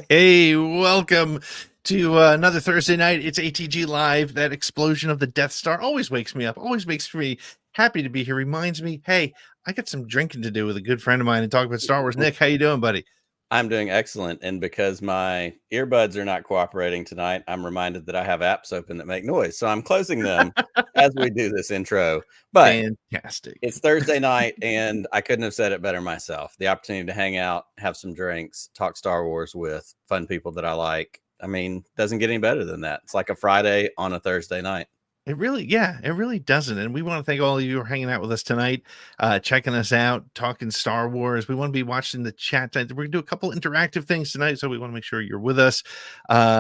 Hey, welcome to another Thursday night. It's ATGLive. That explosion of the Death Star always wakes me up, always makes me happy to be here. Reminds me, hey, I got some drinking to do with a good friend of mine and talk about Star Wars. Nick, how you doing, buddy? I'm doing excellent. And because my earbuds are not cooperating tonight, I'm reminded that I have apps open that make noise. So I'm closing them as we do this intro. But fantastic. It's Thursday night, and I couldn't have said it better myself. The opportunity to hang out, have some drinks, talk Star Wars with fun people that I like. I mean, doesn't get any better than that. It's like a Friday on a Thursday night. It really doesn't. And we want to thank all of you who are hanging out with us tonight, checking us out, talking Star Wars. We want to be watching the chat tonight. We're going to do a couple interactive things tonight, so we want to make sure you're with us.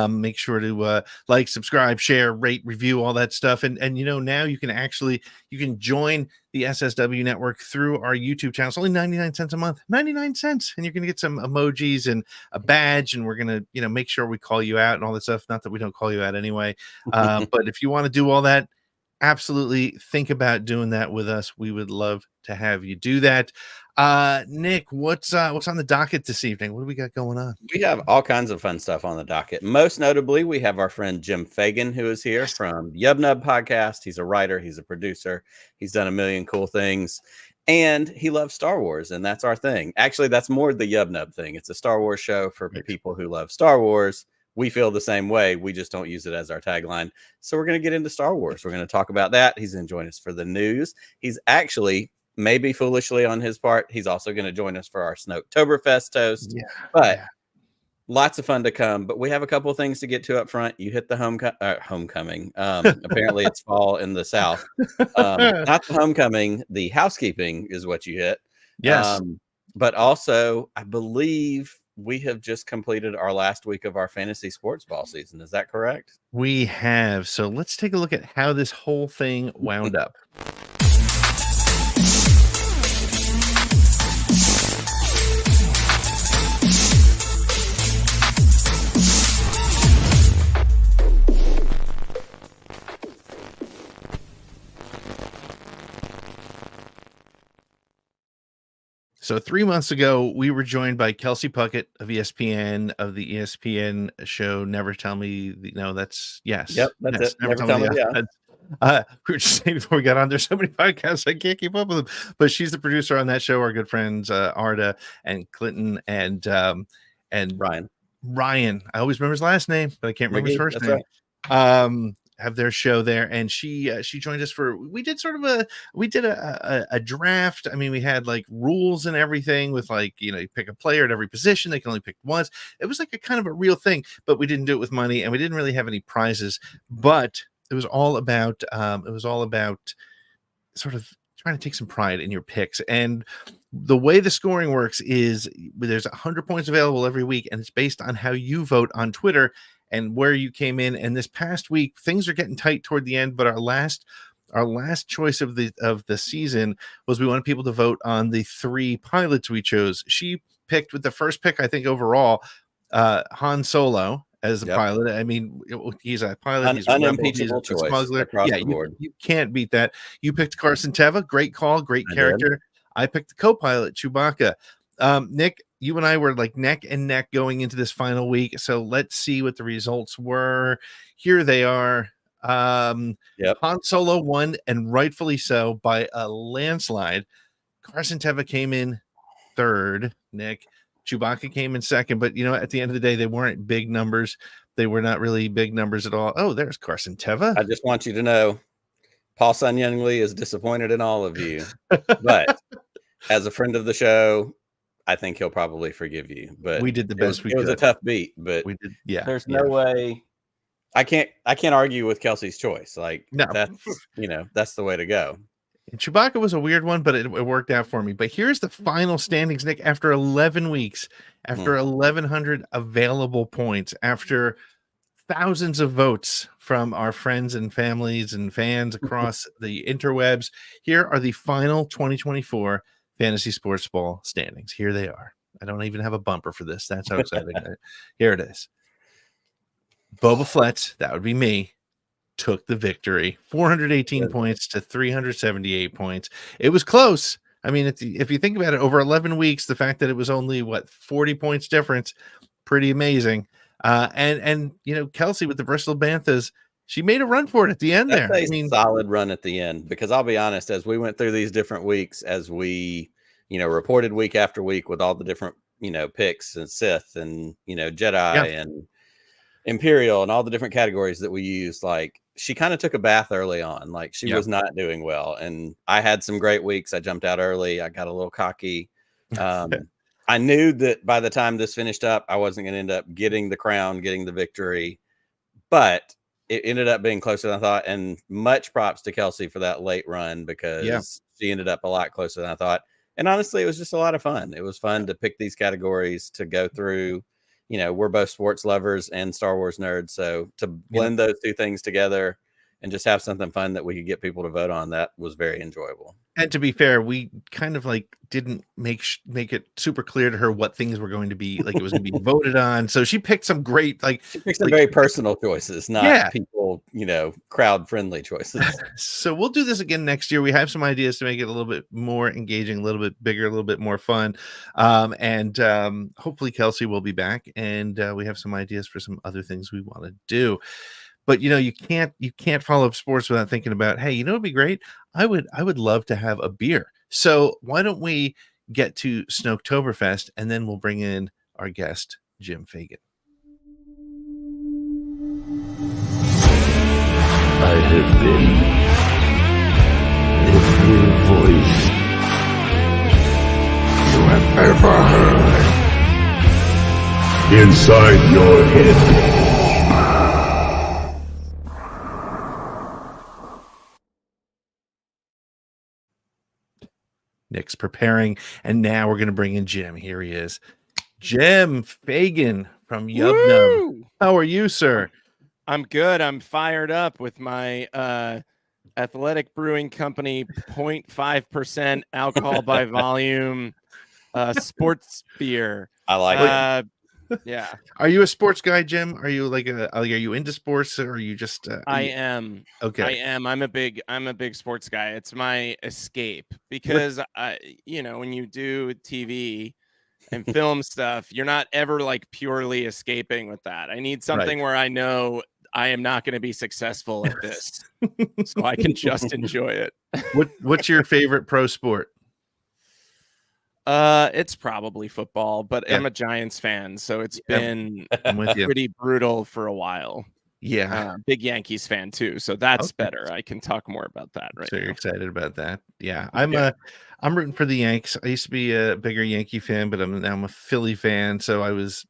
Make sure to like, subscribe, share, rate, review, all that stuff. And you know, now you can join the SSW network through our YouTube channel. It's only 99 cents a month, 99 cents. And you're going to get some emojis and a badge. And we're going to, make sure we call you out and all that stuff. Not that we don't call you out anyway. But if you want to do all that, absolutely think about doing that with us. We would love to have you do that. Nick, what's on the docket this evening? What do we got going on? We have all kinds of fun stuff on the docket. Most notably, we have our friend Jim Fagan, who is here from Yub Nub Podcast. He's a writer, he's a producer, he's done a million cool things, and he loves Star Wars, and that's our thing. Actually, that's more the Yub Nub thing. It's a Star Wars show for people who love Star Wars. We feel the same way. We just don't use it as our tagline. So we're going to get into Star Wars. We're going to talk about that. He's going to join us for the news. He's actually, maybe foolishly on his part, he's also going to join us for our Snoketoberfest toast. Lots of fun to come. But we have a couple of things to get to up front. You hit the homecoming. Apparently it's fall in the South. Not the homecoming. The housekeeping is what you hit. Yes. But also, I believe we have just completed our last week of our fantasy sports ball season. Is that correct? We have. So let's take a look at how this whole thing wound up. So 3 months ago, we were joined by Kelsey Puckett of ESPN, of the ESPN show Never Tell Me. No, that's yes. Yep, that's yes, it. Never Tell Me. Yeah. We were just saying before we got on, there's so many podcasts I can't keep up with them. But she's the producer on that show. Our good friends Arda and Clinton and Ryan. I always remember his last name, but I can't remember his first name. Right. Have their show there, and she joined us for. We did a draft. I mean, we had like rules and everything with like, you pick a player at every position. They can only pick once. It was like a kind of a real thing, but we didn't do it with money, and we didn't really have any prizes. But it was all about sort of trying to take some pride in your picks. And the way the scoring works is there's 100 points available every week, and it's based on how you vote on Twitter and where you came in. And this past week, things are getting tight toward the end, but our last choice of the season was we wanted people to vote on the 3 pilots we chose. She picked with the first pick, I think overall, Han Solo as a pilot. I mean, he's a pilot. He's a rebel, he's a smuggler. Yeah, you can't beat that. You picked Carson Teva. Great call. Great character. I picked the co-pilot, Chewbacca. Nick, you and I were like neck and neck going into this final week. So let's see what the results were. Here they are. Han Solo won, and rightfully so, by a landslide. Carson Teva came in third. Nick, Chewbacca came in second, but at the end of the day, they weren't big numbers. They were not really big numbers at all. Oh, there's Carson Teva. I just want you to know, Paul Sun Young Lee is disappointed in all of you, but as a friend of the show, I think he'll probably forgive you. But we did the best we could. It was a tough beat, but we did. Yeah, there's no way. I can't argue with Kelsey's choice. Like, no, that's the way to go. And Chewbacca was a weird one, but it worked out for me. But here's the final standings, Nick. After 11 weeks, after 1,100 available points, after thousands of votes from our friends and families and fans across the interwebs, here are the final 2024 Fantasy Sports Ball standings. Here they are. I don't even have a bumper for this. That's how exciting. Here it is. Boba Fett, that would be me, took the victory. 418 points to 378 points. It was close. I mean, if you think about it, over 11 weeks, the fact that it was only 40 points difference, pretty amazing. And Kelsey with the Bristol Banthas, she made a run for it at the end. That's there. Solid run at the end, because I'll be honest, as we went through these different weeks, as we reported week after week with all the different picks and Sith and Jedi and Imperial and all the different categories that we used, like, she kind of took a bath early on. Like, she was not doing well, and I had some great weeks. I jumped out early. I got a little cocky. I knew that by the time this finished up, I wasn't going to end up getting the crown, getting the victory, but it ended up being closer than I thought. And much props to Kelsey for that late run, because she ended up a lot closer than I thought. And honestly, it was just a lot of fun. It was fun to pick these categories, to go through. We're both sports lovers and Star Wars nerds. So to blend those two things together and just have something fun that we could get people to vote on, that was very enjoyable. And to be fair, we kind of didn't make it super clear to her what things were going to be, it was going to be voted on. So she picked some great, she picked some very personal choices, not people, crowd friendly choices. So we'll do this again next year. We have some ideas to make it a little bit more engaging, a little bit bigger, a little bit more fun. And hopefully Kelsey will be back, and we have some ideas for some other things we want to do. But you can't follow up sports without thinking about, hey, it'd be great. I would love to have a beer. So why don't we get to Snoketoberfest, and then we'll bring in our guest, Jim Fagan. I have been every voice you have ever heard inside your head. Nick's preparing, and now we're going to bring in Jim. Here he is. Jim Fagan from Yub Nub. How are you, sir? I'm good. I'm fired up with my Athletic Brewing Company 0.5% alcohol by volume sports beer. I like it. Yeah. Are you a sports guy, Jim? Are you are you into sports, or are you just I am. Okay. I am. I'm a big sports guy. It's my escape, because when you do TV and film stuff, you're not ever purely escaping with that. I need something where I know I am not going to be successful at this, so I can just enjoy it. What's your favorite pro sport? It's probably football, but I'm a Giants fan, so it's been pretty brutal for a while. Yeah. Big Yankees fan too, so that's better. I can talk more about that so now. You're excited about that. Yeah. I'm rooting for the Yanks. I used to be a bigger Yankee fan, but I'm a Philly fan, so I was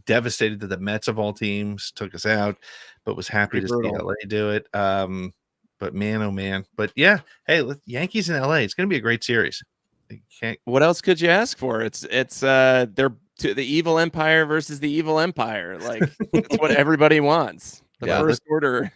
devastated that the Mets of all teams took us out, but was happy to see LA do it. But man, oh man. But yeah, hey, Yankees in LA. It's going to be a great series. What else could you ask for? It's they're the evil empire versus the evil empire. It's what everybody wants. The first order.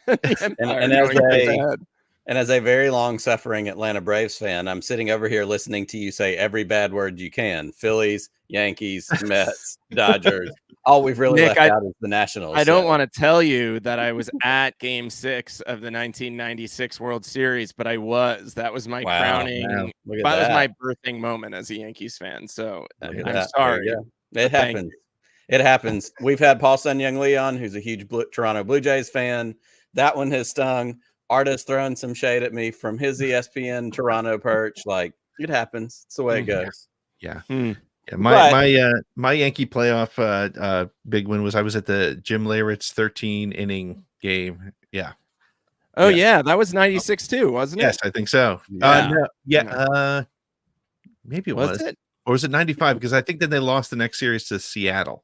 And as a very long-suffering Atlanta Braves fan, I'm sitting over here listening to you say every bad word you can. Phillies, Yankees, Mets, Dodgers. All we've really left out is the Nationals. I don't want to tell you that I was at Game 6 of the 1996 World Series, but I was. That was my crowning. Wow. That was my birthing moment as a Yankees fan. So I'm sorry. It happens. It happens. We've had Paul Sun Young Lee on, who's a huge Toronto Blue Jays fan. That one has stung. Arta's throwing some shade at me from his ESPN Toronto perch. It happens. It's the way it goes. Yeah. Yeah, my Yankee playoff big win was I was at the Jim Leyritz 13 inning game. Yeah. Oh yeah, that was 96 too, wasn't it? Yes, I think so. Maybe it was. Or was it 95? Because I think that they lost the next series to Seattle.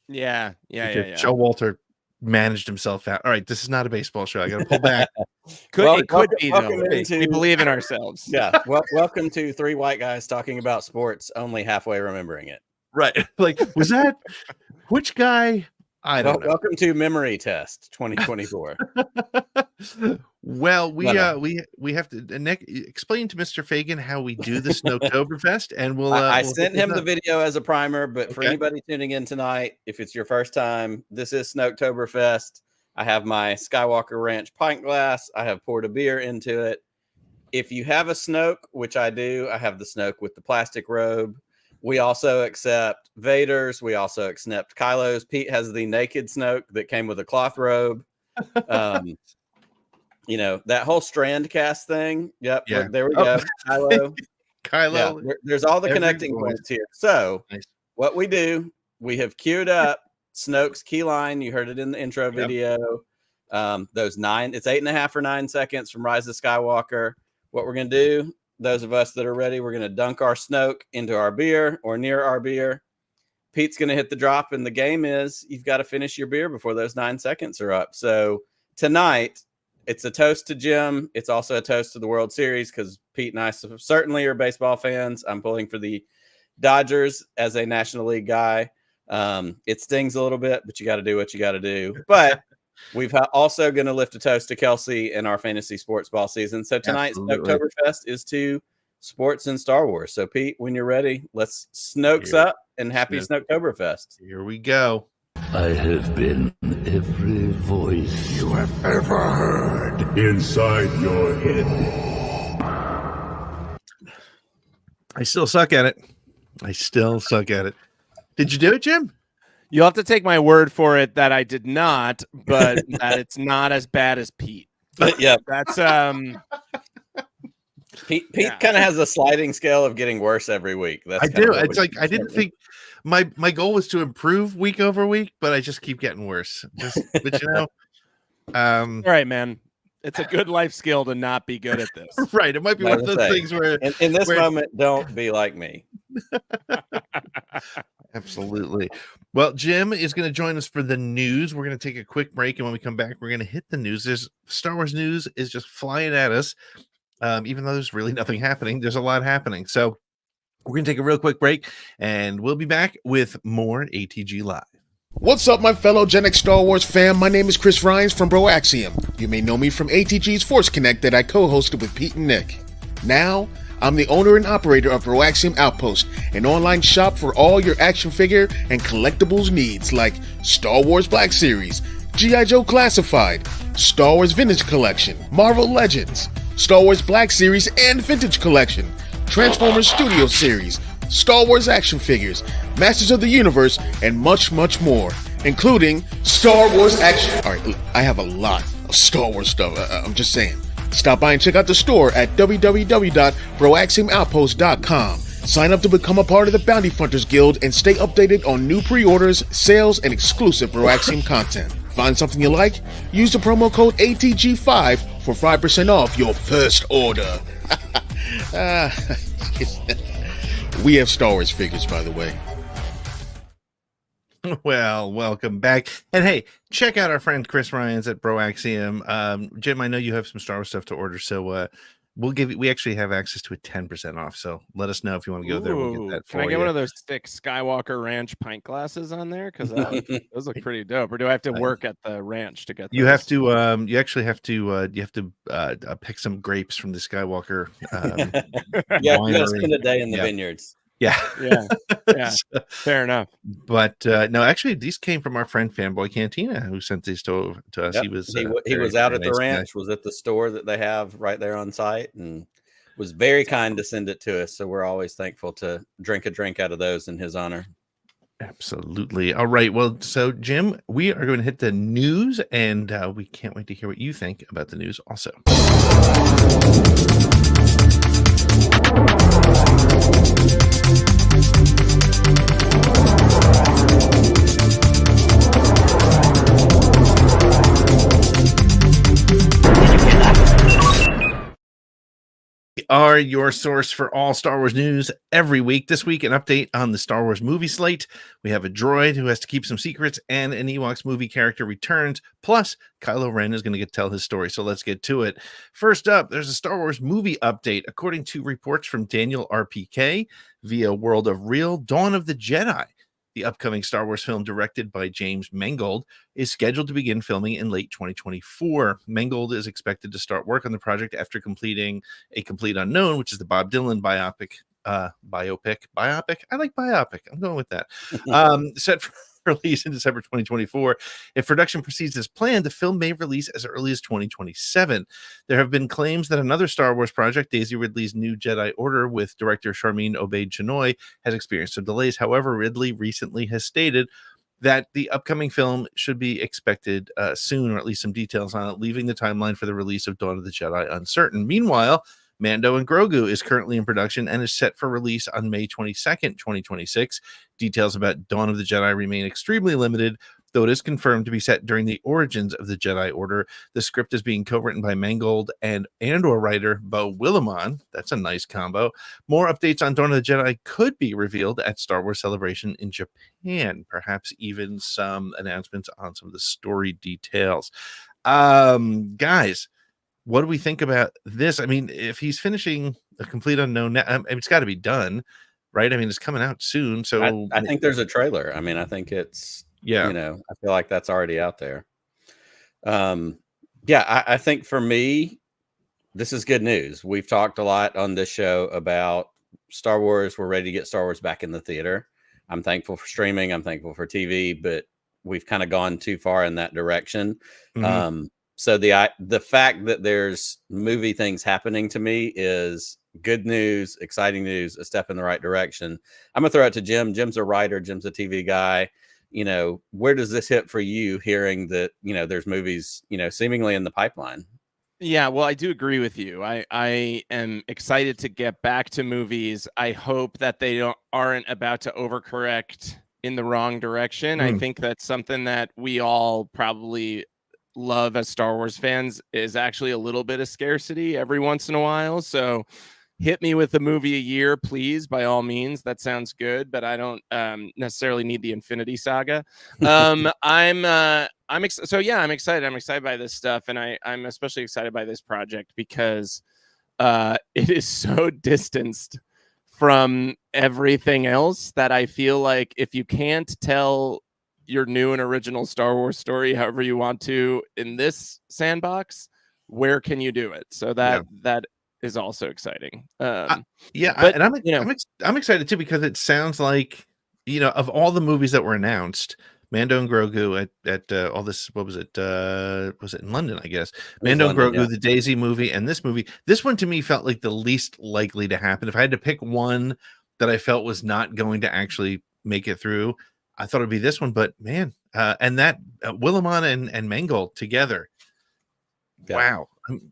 Yeah. Showalter managed himself out. All right, this is not a baseball show. I got to pull back. It could be though. We believe in ourselves. Yeah. Well, welcome to three white guys talking about sports, only halfway remembering it. Right. Like, was that which guy? I don't know. Welcome to Memory Test 2024. Well, we have to Nick explain to Mr. Fagan how we do the Snowtoberfest, and I sent him the video as a primer, but for anybody tuning in tonight, if it's your first time, this is Snowtoberfest. I have my Skywalker Ranch pint glass. I have poured a beer into it. If you have a Snoke, which I do, I have the Snoke with the plastic robe. We also accept Vader's. We also accept Kylo's. Pete has the naked Snoke that came with a cloth robe. You know, that whole strand cast thing. Yep. Yeah. There we go. Kylo. Yeah, there's all the connecting points here. So what we do, we have queued up Snoke's key line. You heard it in the intro video. It's 8.5 or 9 seconds from Rise of Skywalker. What we're going to do, those of us that are ready, we're going to dunk our Snoke into our beer or near our beer. Pete's going to hit the drop, and the game is you've got to finish your beer before those 9 seconds are up. So tonight, it's a toast to Jim. It's also a toast to the World Series because Pete and I certainly are baseball fans. I'm pulling for the Dodgers as a National League guy. It stings a little bit, but you got to do what you got to do. But we've also going to lift a toast to Kelsey in our fantasy sports ball season. So tonight's Oktoberfest is to sports and Star Wars. So Pete, when you're ready, let's Snokes up and happy Snoktoberfest. Here we go. I have been every voice you have ever heard inside your head. I still suck at it. Did you do it, Jim? You'll have to take my word for it that I did not, but that it's not as bad as Pete. Yeah, that's Pete kind of has a sliding scale of getting worse every week. I do. It's like I didn't think my goal was to improve week over week, but I just keep getting worse. But you know, all right, man. It's a good life skill to not be good at this. Right. It might be one of those things where in this moment, don't be like me. Absolutely. Well, Jim is going to join us for the news. We're going to take a quick break, and when we come back, we're going to hit the news. There's Star Wars news is just flying at us. Even though there's really nothing happening, there's a lot happening. So we're going to take a real quick break, and we'll be back with more ATG Live. What's up, my fellow Gen X Star Wars fam? My name is Chris Rhines from Bro Axiom. You may know me from ATG's Force Connect that I co-hosted with Pete and Nick. Now, I'm the owner and operator of Bro Axiom Outpost, an online shop for all your action figure and collectibles needs like Star Wars Black Series, G.I. Joe Classified, Star Wars Vintage Collection, Marvel Legends, Star Wars Black Series and Vintage Collection, Transformers Studio Series, Star Wars action figures, Masters of the Universe, and much, much more, including Star Wars action. All right, I have a lot of Star Wars stuff. I'm just saying. Stop by and check out the store at www.broaxiomoutpost.com. Sign up to become a part of the Bounty Hunters Guild and stay updated on new pre-orders, sales, and exclusive Broaxium content. Find something you like? Use the promo code ATG5 for 5% off your first order. We have Star Wars figures, by the way. Well, welcome back. And hey, check out our friend Chris Rhines at Bro Axiom. Jim, I know you have some Star Wars stuff to order, so we actually have access to a 10% off. So let us know if you want to go there. We'll get that for you. Can I get one of those thick Skywalker Ranch pint glasses on there? Because those look pretty dope. Or do I have to work at the ranch to get those? You have to. You actually have to. You have to pick some grapes from the Skywalker. Yeah, you got to spend a day in the vineyards. Yeah. So, fair enough. But no, actually, these came from our friend Fanboy Cantina, who sent these to us. Yep. He was out at the ranch, guy. Was at the store that they have right there on site, and was very kind to send it to us. So we're always thankful to drink a drink out of those in his honor. Absolutely. All right. Well, so Jim, we are going to hit the news, and we can't wait to hear what you think about the news also. Are your source for all Star Wars news every week. This week, an update on the Star Wars movie slate. We have a droid who has to keep some secrets, and an Ewoks movie character returns. Plus, Kylo Ren is going to get to tell his story. So let's get to it. First up, there's a Star Wars movie update. According to reports from Daniel RPK via World of Real, Dawn of the Jedi, the upcoming Star Wars film directed by James Mangold, is scheduled to begin filming in late 2024. Mangold is expected to start work on the project after completing A Complete Unknown, which is the Bob Dylan biopic. I like biopic. I'm going with that. Set for release in December 2024. If production proceeds as planned, the film may release as early as 2027. There have been claims that another Star Wars project, Daisy Ridley's New Jedi Order, with director Sharmeen Obaid-Chinoy, has experienced some delays. However, Ridley recently has stated that the upcoming film should be expected soon, or at least some details on it, leaving the timeline for the release of Dawn of the Jedi uncertain. Meanwhile, Mando and Grogu is currently in production and is set for release on May 22nd, 2026. Details about Dawn of the Jedi remain extremely limited, though it is confirmed to be set during the origins of the Jedi Order. The script is being co-written by Mangold and Andor writer Beau Willimon. That's a nice combo. More updates on Dawn of the Jedi could be revealed at Star Wars Celebration in Japan. Perhaps even some announcements on some of the story details. Guys, what do we think about this? I mean, if he's finishing A Complete Unknown, it's got to be done, right? I mean, it's coming out soon. So I think there's a trailer. I mean, I think it's, yeah, I feel like that's already out there. I think for me, this is good news. We've talked a lot on this show about Star Wars. We're ready to get Star Wars back in the theater. I'm thankful for streaming. I'm thankful for TV, but we've kind of gone too far in that direction. Mm-hmm. So the fact that there's movie things happening to me is good news, exciting news, a step in the right direction. I'm gonna throw it to Jim. Jim's a writer. Jim's a TV guy. Where does this hit for you, hearing that, there's movies, seemingly in the pipeline? Yeah, well, I do agree with you. I am excited to get back to movies. I hope that they aren't about to overcorrect in the wrong direction. I think that's something that we all probably love as Star Wars fans, is actually a little bit of scarcity every once in a while. So hit me with a movie a year, please, by all means. That sounds good, but I don't necessarily need the Infinity Saga. I'm excited. I'm excited by this stuff, and I'm especially excited by this project because it is so distanced from everything else that I feel like if you can't tell your new and original Star Wars story however you want to in this sandbox, where can you do it? So that is also exciting. I'm excited too, because it sounds like, of all the movies that were announced, Mando and Grogu at all this, what was it? Was it in London, I guess? Mando and Grogu, the Daisy movie, and this movie. This one to me felt like the least likely to happen. If I had to pick one that I felt was not going to actually make it through, I thought it'd be this one. But man, and that Willimon and Mangold together. Yeah. Wow.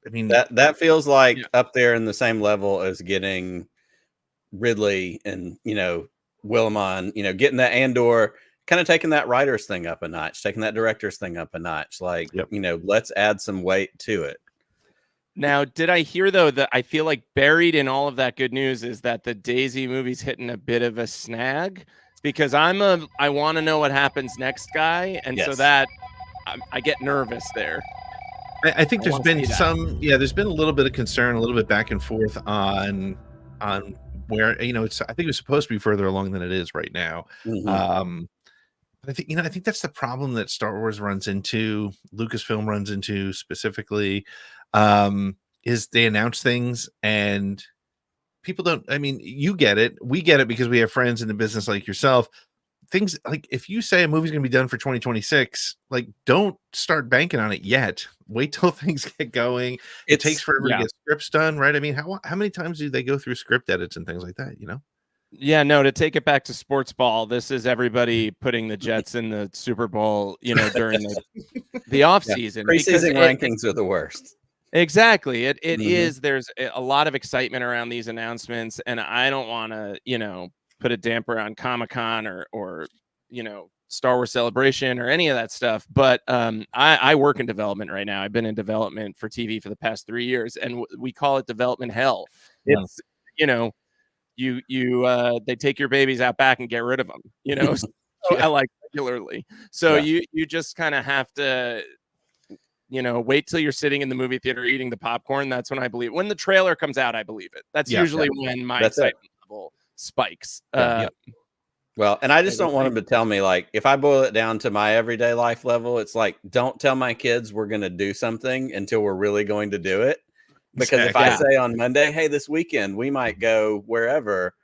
I mean, that feels like up there in the same level as getting Ridley and, Willimon, getting that Andor, kind of taking that writer's thing up a notch, taking that director's thing up a notch. Like, let's add some weight to it. Now, did I hear, though, that I feel like buried in all of that good news is that the Daisy movie's hitting a bit of a snag? Because I want to know what happens next guy. And so that I get nervous there. I think there's been there's been a little bit of concern, a little bit back and forth on where, I think it was supposed to be further along than it is right now. Mm-hmm. But I think that's the problem that Star Wars runs into, Lucasfilm runs into specifically, is they announce things and people don't, you get it. We get it because we have friends in the business like yourself. Things like, if you say a movie's going to be done for 2026, like, don't start banking on it yet. Wait till things get going. It takes forever to get scripts done, right? I mean, how many times do they go through script edits and things like that, Yeah, no, to take it back to sports ball, this is everybody putting the Jets in the Super Bowl, during the off season. Preseason rankings are the worst. Exactly. It is. There's a lot of excitement around these announcements, and I don't want to, put a damper on Comic-Con or Star Wars Celebration or any of that stuff. But I work in development right now. I've been in development for TV for the past 3 years, and we call it development hell. It's, they take your babies out back and get rid of them, so I like regularly. So you just kind of have to, wait till you're sitting in the movie theater eating the popcorn. That's when I believe. When the trailer comes out, I believe it. That's usually when my excitement level spikes. Well, and I just don't want them to tell me, like, if I boil it down to my everyday life level, it's like, don't tell my kids we're going to do something until we're really going to do it. Because if I say on Monday, hey, this weekend we might go wherever,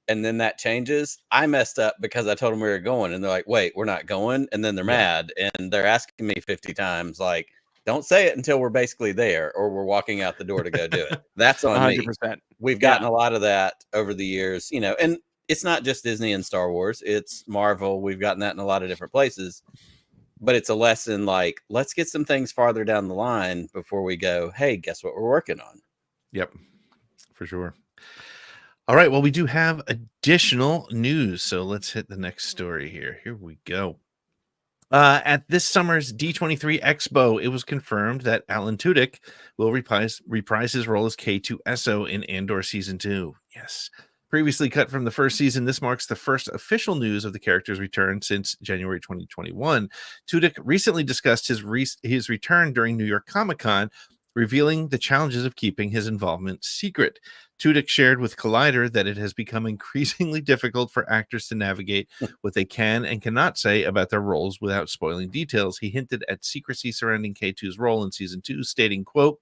and then that changes, I messed up because I told them we were going, and they're like, wait, we're not going. And then they're mad, and they're asking me 50 times, like, don't say it until we're basically there or we're walking out the door to go do it. That's on 100%. Me. We've gotten a lot of that over the years, and it's not just Disney and Star Wars. It's Marvel. We've gotten that in a lot of different places. But it's a lesson like, let's get some things farther down the line before we go, hey, guess what we're working on? Yep, for sure. All right. Well, we do have additional news. So let's hit the next story here. Here we go. At this summer's D23 Expo, it was confirmed that Alan Tudyk will reprise his role as K2SO in Andor Season 2. Yes. Previously cut from the first season, this marks the first official news of the character's return since January 2021. Tudyk recently discussed his return during New York Comic-Con, revealing the challenges of keeping his involvement secret. Tudyk shared with Collider that it has become increasingly difficult for actors to navigate what they can and cannot say about their roles without spoiling details. He hinted at secrecy surrounding K2's role in Season 2, stating, quote,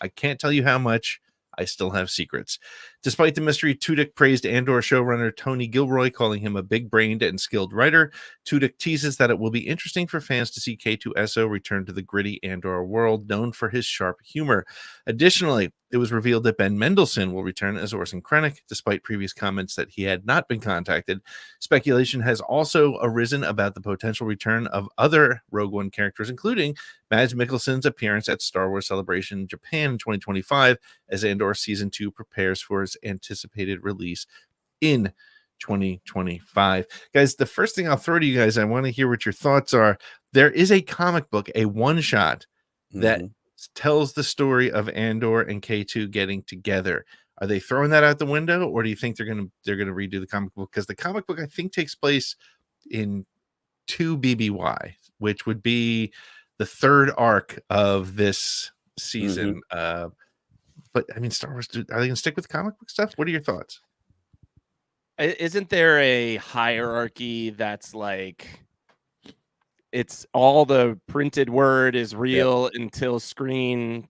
I can't tell you how much. I still have secrets. Despite the mystery, Tudyk praised Andor showrunner Tony Gilroy, calling him a big-brained and skilled writer. Tudyk teases that it will be interesting for fans to see K2SO return to the gritty Andor world, known for his sharp humor. Additionally, it was revealed that Ben Mendelsohn will return as Orson Krennic, despite previous comments that he had not been contacted. Speculation has also arisen about the potential return of other Rogue One characters, including Mads Mikkelsen's appearance at Star Wars Celebration Japan in 2025, as Andor Season 2 prepares for its anticipated release in 2025. Guys, the first thing I'll throw to you guys, I want to hear what your thoughts are. There is a comic book, a one-shot, that tells the story of Andor and K2 getting together. Are they throwing that out the window, or do you think they're gonna redo the comic book? Because the comic book, I think, takes place in 2 BBY, which would be the third arc of this season. But I mean, Star Wars, are they gonna stick with comic book stuff? What are your thoughts? Isn't there a hierarchy that's like, it's all the printed word is real until screen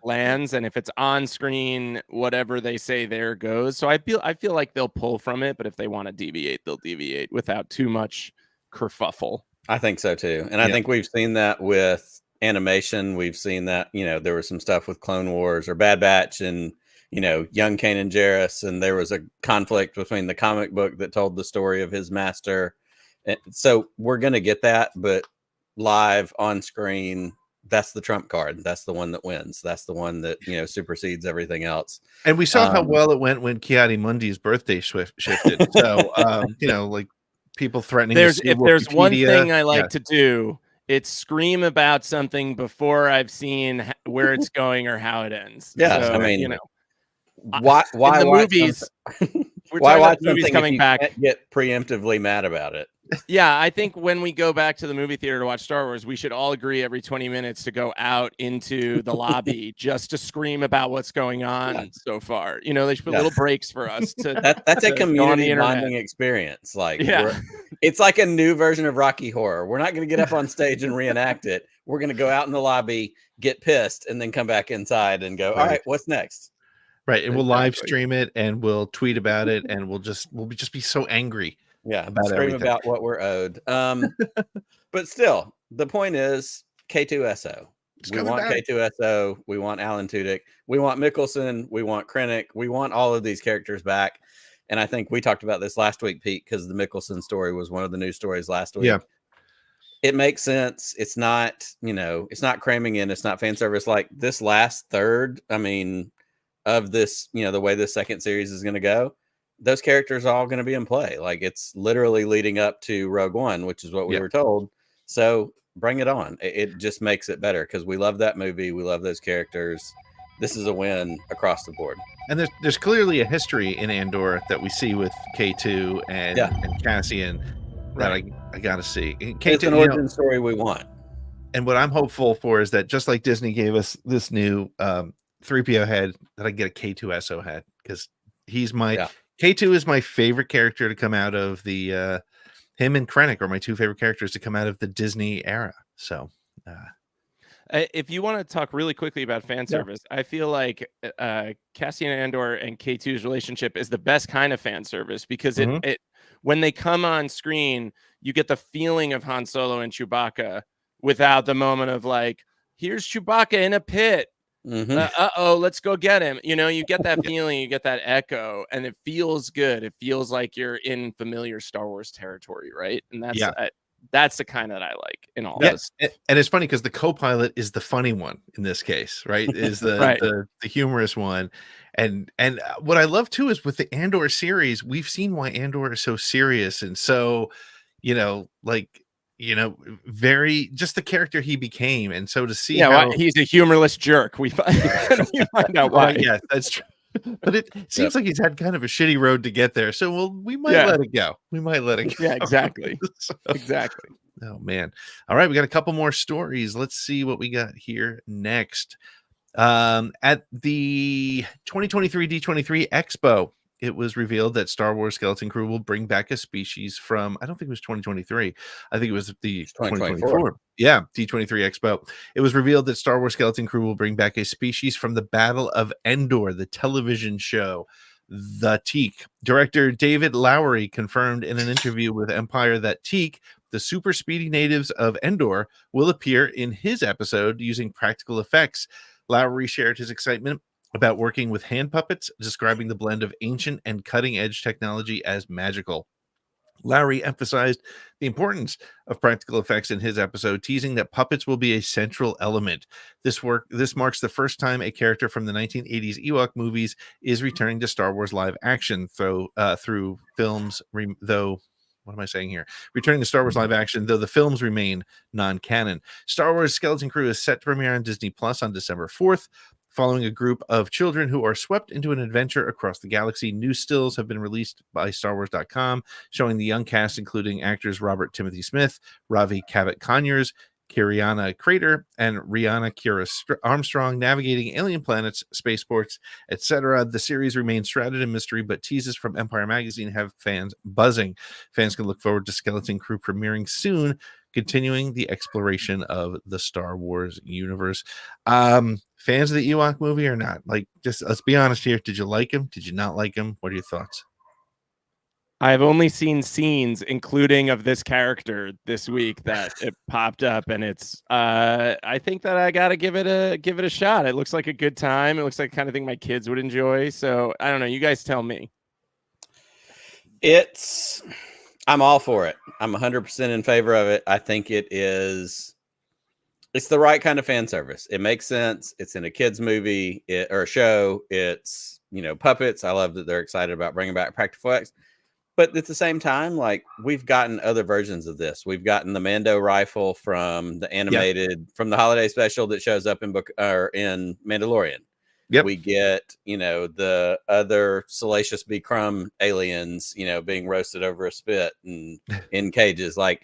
lands, and if it's on screen, whatever they say there goes. So I feel like they'll pull from it, but if they want to deviate, they'll deviate without too much kerfuffle. I think so too, and I think we've seen that with animation. We've seen that, there was some stuff with Clone Wars or Bad Batch, and young Kanan Jarrus, and there was a conflict between the comic book that told the story of his master. And so we're going to get that, but live on screen, that's the trump card. That's the one that wins. That's the one that, supersedes everything else. And we saw how well it went when Ki-Adi-Mundi's birthday shifted. So, like people threatening. If there's one thing I like to do, it's scream about something before I've seen where it's going or how it ends. Yeah. So, I mean, why the movies? Why watch movies coming back? Get preemptively mad about it. Yeah, I think when we go back to the movie theater to watch Star Wars, we should all agree every 20 minutes to go out into the lobby just to scream about what's going on so far. They should put little breaks for us to. That's a community bonding experience. Like, it's like a new version of Rocky Horror. We're not going to get up on stage and reenact it. We're going to go out in the lobby, get pissed, and then come back inside and go, all right, what's next? Right, and we'll live stream it, and we'll tweet about it, and we'll just be so angry. About scream everything. About what we're owed. But still, the point is K2SO. We want K2SO. We want Alan Tudyk. We want Mikkelsen. We want Krennic. We want all of these characters back. And I think we talked about this last week, Pete, because the Mikkelsen story was one of the news stories last week. Yeah. It makes sense. It's not, it's not cramming in. It's not fan service. Like this last third, of this, the way this second series is going to go. those characters are all going to be in play. Like it's literally leading up to Rogue One, which is what we were told. So bring it on. It just makes it better because we love that movie. We love those characters. This is a win across the board. And there's clearly a history in Andor that we see with K2 and Cassian that I got to see. K2, it's an origin story we want. And what I'm hopeful for is that just like Disney gave us this new 3PO head, that I get a K2SO head because he's my K2 is my favorite character to come out of the him and Krennic are my two favorite characters to come out of the Disney era. So if you want to talk really quickly about fan service, I feel like Cassian Andor and K2's relationship is the best kind of fan service because it when they come on screen, you get the feeling of Han Solo and Chewbacca without the moment of like, here's Chewbacca in a pit. Let's go get him. You know, you get that feeling, you get that echo, and it feels good. It feels like you're in familiar Star Wars territory, right? And that's the kind that I like in all this. And it's funny because the co-pilot is the funny one in this case, right? Is the the humorous one. And what I love too is with the Andor series, we've seen why Andor is so serious and so, very just the character he became. And so to see how he's a humorless jerk. We find out why. Yeah, that's true. But it seems like he's had kind of a shitty road to get there. So we might let it go. We might let it go. Yeah, exactly. Exactly. Oh man. All right, we got a couple more stories. Let's see what we got here next. At the 2023 D23 Expo, it was revealed that Star Wars Skeleton Crew will bring back a species from, I don't think it was 2023. I think it was the 2024. Yeah, D23 Expo. It was revealed that Star Wars Skeleton Crew will bring back a species from the Battle of Endor, the television show. The Teak. Director David Lowery confirmed in an interview with Empire that Teak, the super speedy natives of Endor, will appear in his episode using practical effects. Lowery shared his excitement about working with hand puppets, describing the blend of ancient and cutting-edge technology as magical. Lowery emphasized the importance of practical effects in his episode, teasing that puppets will be a central element. This marks the first time a character from the 1980s Ewok movies is returning to Star Wars live action through films, though. What am I saying here? Returning to Star Wars live action, though the films remain non-canon. Star Wars Skeleton Crew is set to premiere on Disney Plus on December 4th. Following a group of children who are swept into an adventure across the galaxy, new stills have been released by StarWars.com, showing the young cast, including actors Robert Timothy Smith, Ravi Connors, Kiriana Crater, and Rihanna Kira Armstrong navigating alien planets, spaceports, etc. The series remains shrouded in mystery, but teases from Empire Magazine have fans buzzing. Fans can look forward to Skeleton Crew premiering soon, continuing the exploration of the Star Wars universe. Fans of the Ewok movie or not? Like, just let's be honest here. Did you like him? Did you not like him? What are your thoughts? I've only seen scenes, including of this character this week that it popped up, and it's. I think that I gotta give it a shot. It looks like a good time. It looks like the kind of thing my kids would enjoy. So I don't know. You guys tell me. I'm all for it. I'm 100% in favor of it. I think it's the right kind of fan service. It makes sense. It's in a kids movie or a show. It's, puppets. I love that they're excited about bringing back practical effects. But at the same time, like, we've gotten other versions of this. We've gotten the Mando rifle from the animated, from the holiday special that shows up in Mandalorian. Yep. We get, the other Salacious B. Crumb aliens, being roasted over a spit and in cages. Like,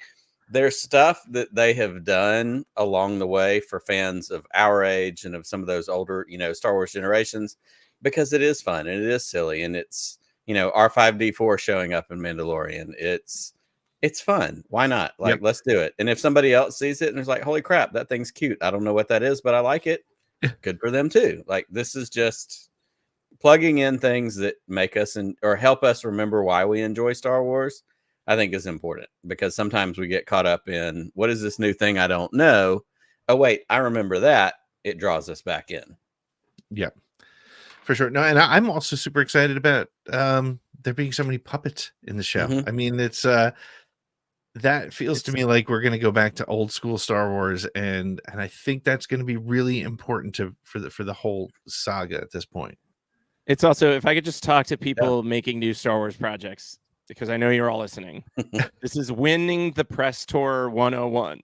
there's stuff that they have done along the way for fans of our age and of some of those older, Star Wars generations, because it is fun and it is silly. And it's, R5D4 showing up in Mandalorian. It's fun. Why not? Like, let's do it. And if somebody else sees it and is like, holy crap, that thing's cute. I don't know what that is, but I like it. Good for them too. Like, this is just plugging in things that make us or help us remember why we enjoy Star Wars. I think is important because sometimes we get caught up in what is this new thing I don't know. Oh wait, I remember that. It draws us back in. Yeah, for sure. No, and I'm also super excited about there being so many puppets in the show. I mean, it's that feels to me like we're going to go back to old school Star Wars, and I think that's going to be really important for the whole saga at this point. It's also, if I could just talk to people making new Star Wars projects, because I know you're all listening. This is winning the press tour 101.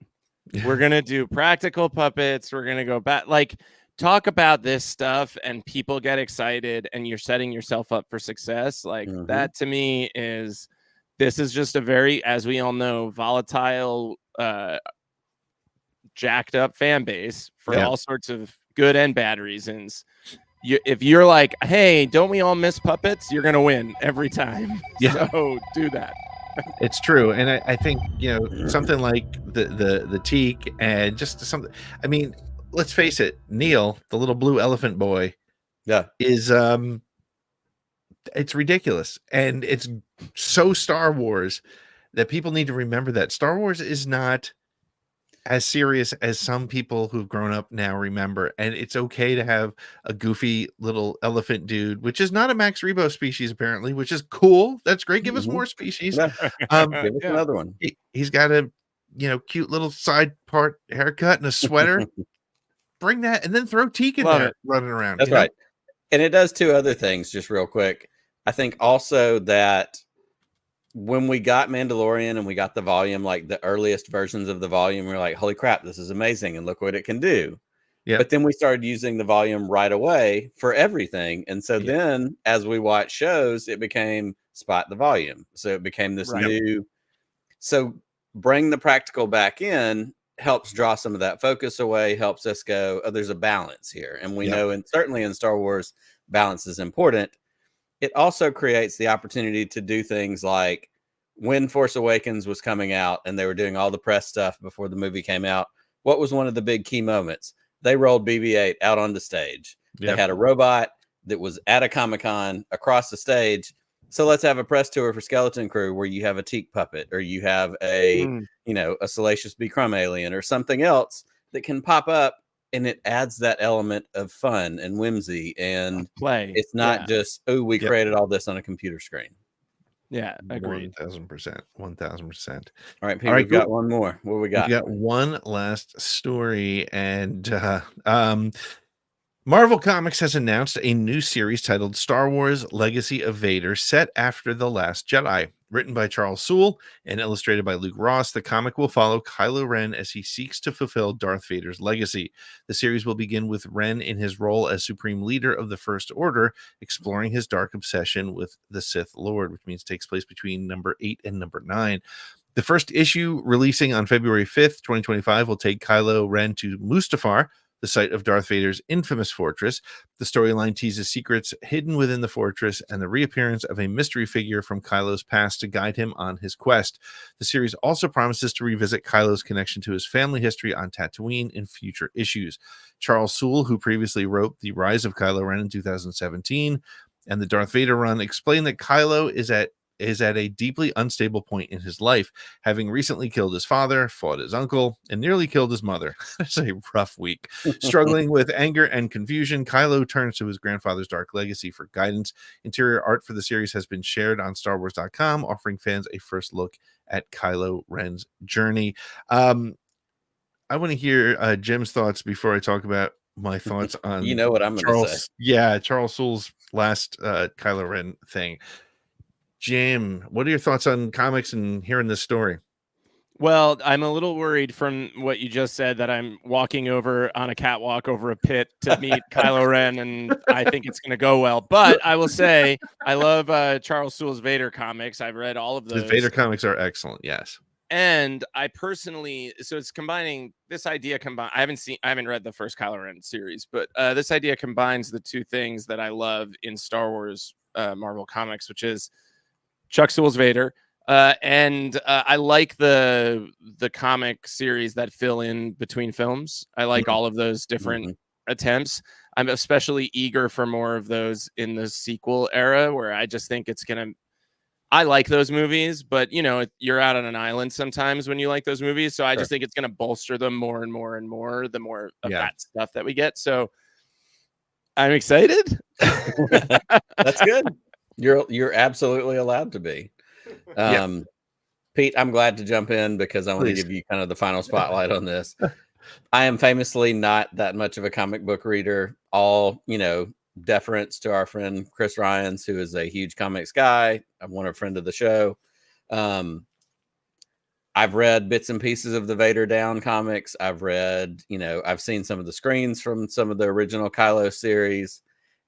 We're going to do practical puppets. We're going to go back, like, talk about this stuff and people get excited and you're setting yourself up for success. Like that to me this is just a very, as we all know, volatile, jacked up fan base for all sorts of good and bad reasons. If you're like, hey, don't we all miss puppets? You're going to win every time. Yeah. So do that. It's true. And I think, something like the teak and just something, I mean, let's face it, Neil, the little blue elephant boy, is it's ridiculous. And it's so Star Wars that people need to remember that Star Wars is not as serious as some people who've grown up now remember. And it's okay to have a goofy little elephant dude, which is not a Max Rebo species, apparently, which is cool. That's great. Give us more species. Give us another one. He's got a cute little side part haircut and a sweater. Bring that, and then throw Teak in there running around. That's right. And it does two other things, just real quick. I think also that when we got Mandalorian and we got the volume, like the earliest versions of the volume, we were like, holy crap, this is amazing. And look what it can do. Yeah. But then we started using the volume right away for everything. And so then as we watch shows, it became spot the volume. So it became this new. So bring the practical back in helps draw some of that focus away, helps us go, oh, there's a balance here. And we know, and certainly in Star Wars, balance is important. It also creates the opportunity to do things like when Force Awakens was coming out and they were doing all the press stuff before the movie came out. What was one of the big key moments? They rolled BB-8 out on the stage. They had a robot that was at a Comic-Con across the stage. So let's have a press tour for Skeleton Crew where you have a teak puppet or you have a, a Salacious B. Crumb alien or something else that can pop up. And it adds that element of fun and whimsy and play. It's not just, oh, we created all this on a computer screen. Yeah, agreed. 1000%. 1000%. All right, Pete, we've got one more. What we got? We got one last story, and Marvel Comics has announced a new series titled Star Wars Legacy of Vader, set after The Last Jedi. Written by Charles Soule and illustrated by Luke Ross, the comic will follow Kylo Ren as he seeks to fulfill Darth Vader's legacy. The series will begin with Ren in his role as Supreme Leader of the First Order, exploring his dark obsession with the Sith Lord, which means takes place between number 8 and number 9. The first issue, releasing on February 5th, 2025, will take Kylo Ren to Mustafar, the site of Darth Vader's infamous fortress. The storyline teases secrets hidden within the fortress and the reappearance of a mystery figure from Kylo's past to guide him on his quest. The series also promises to revisit Kylo's connection to his family history on Tatooine in future issues. Charles Soule, who previously wrote The Rise of Kylo Ren in 2017 and the Darth Vader run, explained that Kylo is at a deeply unstable point in his life, having recently killed his father, fought his uncle, and nearly killed his mother. It's a rough week. Struggling with anger and confusion, Kylo turns to his grandfather's dark legacy for guidance. Interior art for the series has been shared on StarWars.com, offering fans a first look at Kylo Ren's journey. I want to hear Jim's thoughts before I talk about my thoughts on you know what I'm going to say. Yeah, Charles Soule's last Kylo Ren thing. Jim, what are your thoughts on comics and hearing this story? Well, I'm a little worried from what you just said that I'm walking over on a catwalk over a pit to meet Kylo Ren, and I think it's going to go well. But I will say I love Charles Soule's Vader comics. I've read all of those. The Vader comics are excellent, yes. And I personally, so it's combining this idea. I haven't read the first Kylo Ren series, but this idea combines the two things that I love in Star Wars Marvel comics, which is Chuck Soule's Vader, and I like the comic series that fill in between films. I like all of those different attempts. I'm especially eager for more of those in the sequel era, where I just think it's gonna. I like those movies, but you're out on an island sometimes when you like those movies. So I just think it's gonna bolster them more and more and more. The more of that stuff that we get, so I'm excited. That's good. You're absolutely allowed to be. Pete, I'm glad to jump in because I want to give you kind of the final spotlight on this. I am famously not that much of a comic book reader. All, deference to our friend Chris Ryans, who is a huge comics guy. I'm a friend of the show. I've read bits and pieces of the Vader Down comics. I've read, I've seen some of the screens from some of the original Kylo series.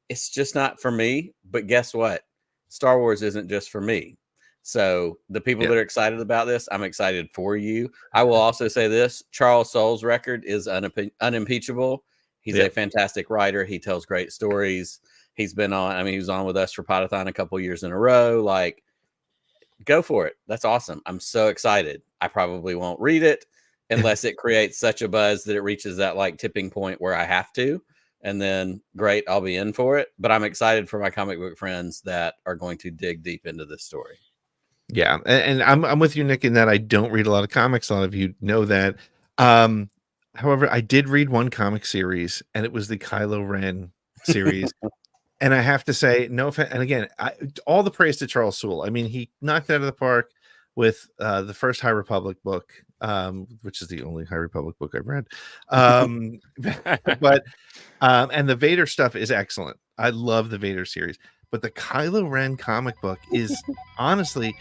It's just not for me. But guess what? Star Wars isn't just for me. So the people that are excited about this, I'm excited for you. I will also say this: Charles Soule's record is unimpeachable. He's a fantastic writer. He tells great stories. He's been on, he was on with us for Podathon a couple years in a row. Like, go for it. That's awesome. I'm so excited. I probably won't read it unless it creates such a buzz that it reaches that like tipping point where I have to. And then great, I'll be in for it. But I'm excited for my comic book friends that are going to dig deep into this story. Yeah. And I'm with you, Nick, in that I don't read a lot of comics. A lot of you know that. However, I did read one comic series, and it was the Kylo Ren series. And I have to say, no offense, and again, all the praise to Charles Soule. I mean, he knocked it out of the park with the first High Republic book, which is the only High Republic book I've read. But and the Vader stuff is excellent. I love the Vader series. But the Kylo Ren comic book is honestly,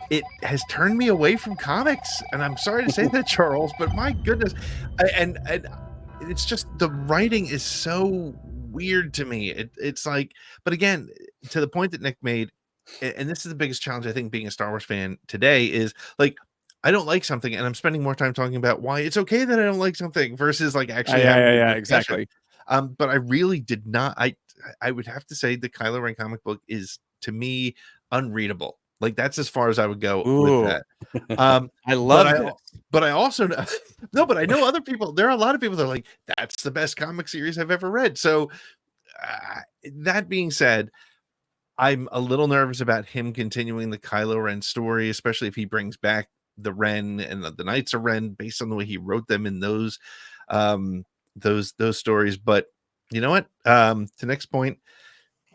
it has turned me away from comics. And I'm sorry to say that, Charles, but my goodness. And it's just, the writing is so weird to me. It's like, but again, to the point that Nick made, and this is the biggest challenge I think being a Star Wars fan today, is like, I don't like something and I'm spending more time talking about why it's okay that I don't like something versus like actually exactly. But I really did not. I would have to say the Kylo Ren comic book is, to me, unreadable. Like, that's as far as I would go with that. I love it. But I also know, no, but I know other people. There are a lot of people that are like, that's the best comic series I've ever read. So that being said, I'm a little nervous about him continuing the Kylo Ren story, especially if he brings back the Ren and the Knights of Ren based on the way he wrote them in those stories. But you know what? To Nick's point,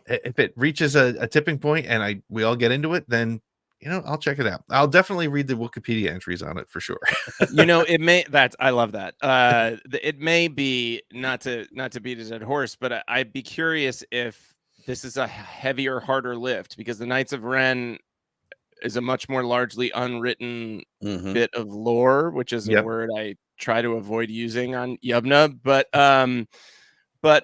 if it reaches a tipping point and we all get into it, then I'll check it out. I'll definitely read the Wikipedia entries on it for sure. It may, I love that. It may be not to beat a dead horse, but I'd be curious if this is a heavier, harder lift, because the Knights of Ren is a much more largely unwritten bit of lore, which is a word I try to avoid using on Yub Nub. But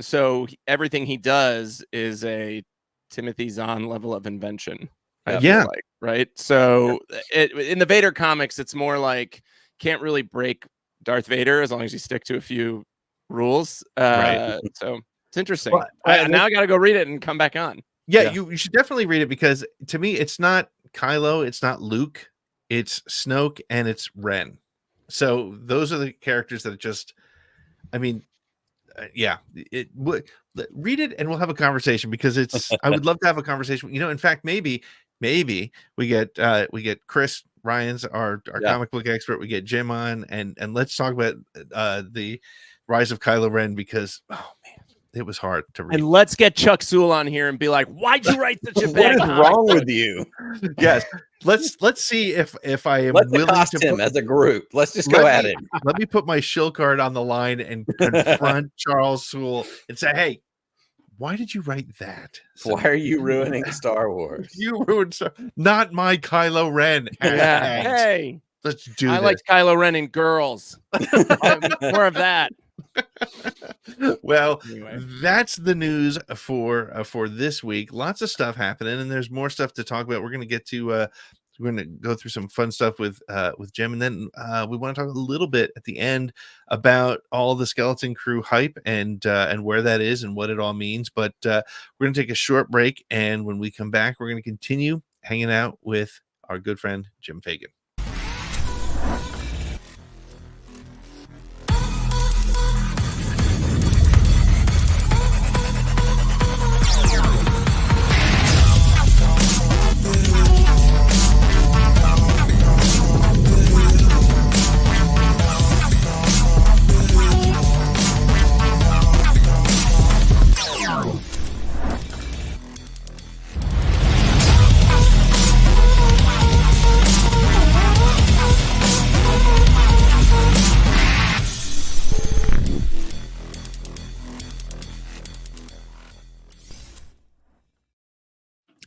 so everything he does is a Timothy Zahn level of invention. I feel like, right? So in the Vader comics, it's more like can't really break Darth Vader as long as you stick to a few rules. Right. So it's interesting. Well, now I got to go read it and come back on. Yeah, you should definitely read it, because to me, it's not Kylo, it's not Luke, it's Snoke, and it's Ren. So those are the characters that just, read it and we'll have a conversation, because I would love to have a conversation. In fact, maybe we get Chris Ryans, our comic book expert, we get Jim on, and let's talk about the Rise of Kylo Ren, because it was hard to read. And let's get Chuck Soule on here and be like, why'd you write such a bad What is wrong with you? Yes. Let's see if I am willing to him as a group. Let's just go at it. Let me put my shill card on the line and confront Charles Soule and say, hey, why did you write that? Why are you ruining Star Wars? You ruined not my Kylo Ren. Yeah. Hey, let's do I this. like Kylo Ren and girls. More of that. Well, that's the news for this week. Lots of stuff happening, and there's more stuff to talk about. We're going to get to we're going to go through some fun stuff with Jim, and then we want to talk a little bit at the end about all the Skeleton Crew hype and where that is and what it all means. But we're going to take a short break, and when we come back, we're going to continue hanging out with our good friend Jim Fagan.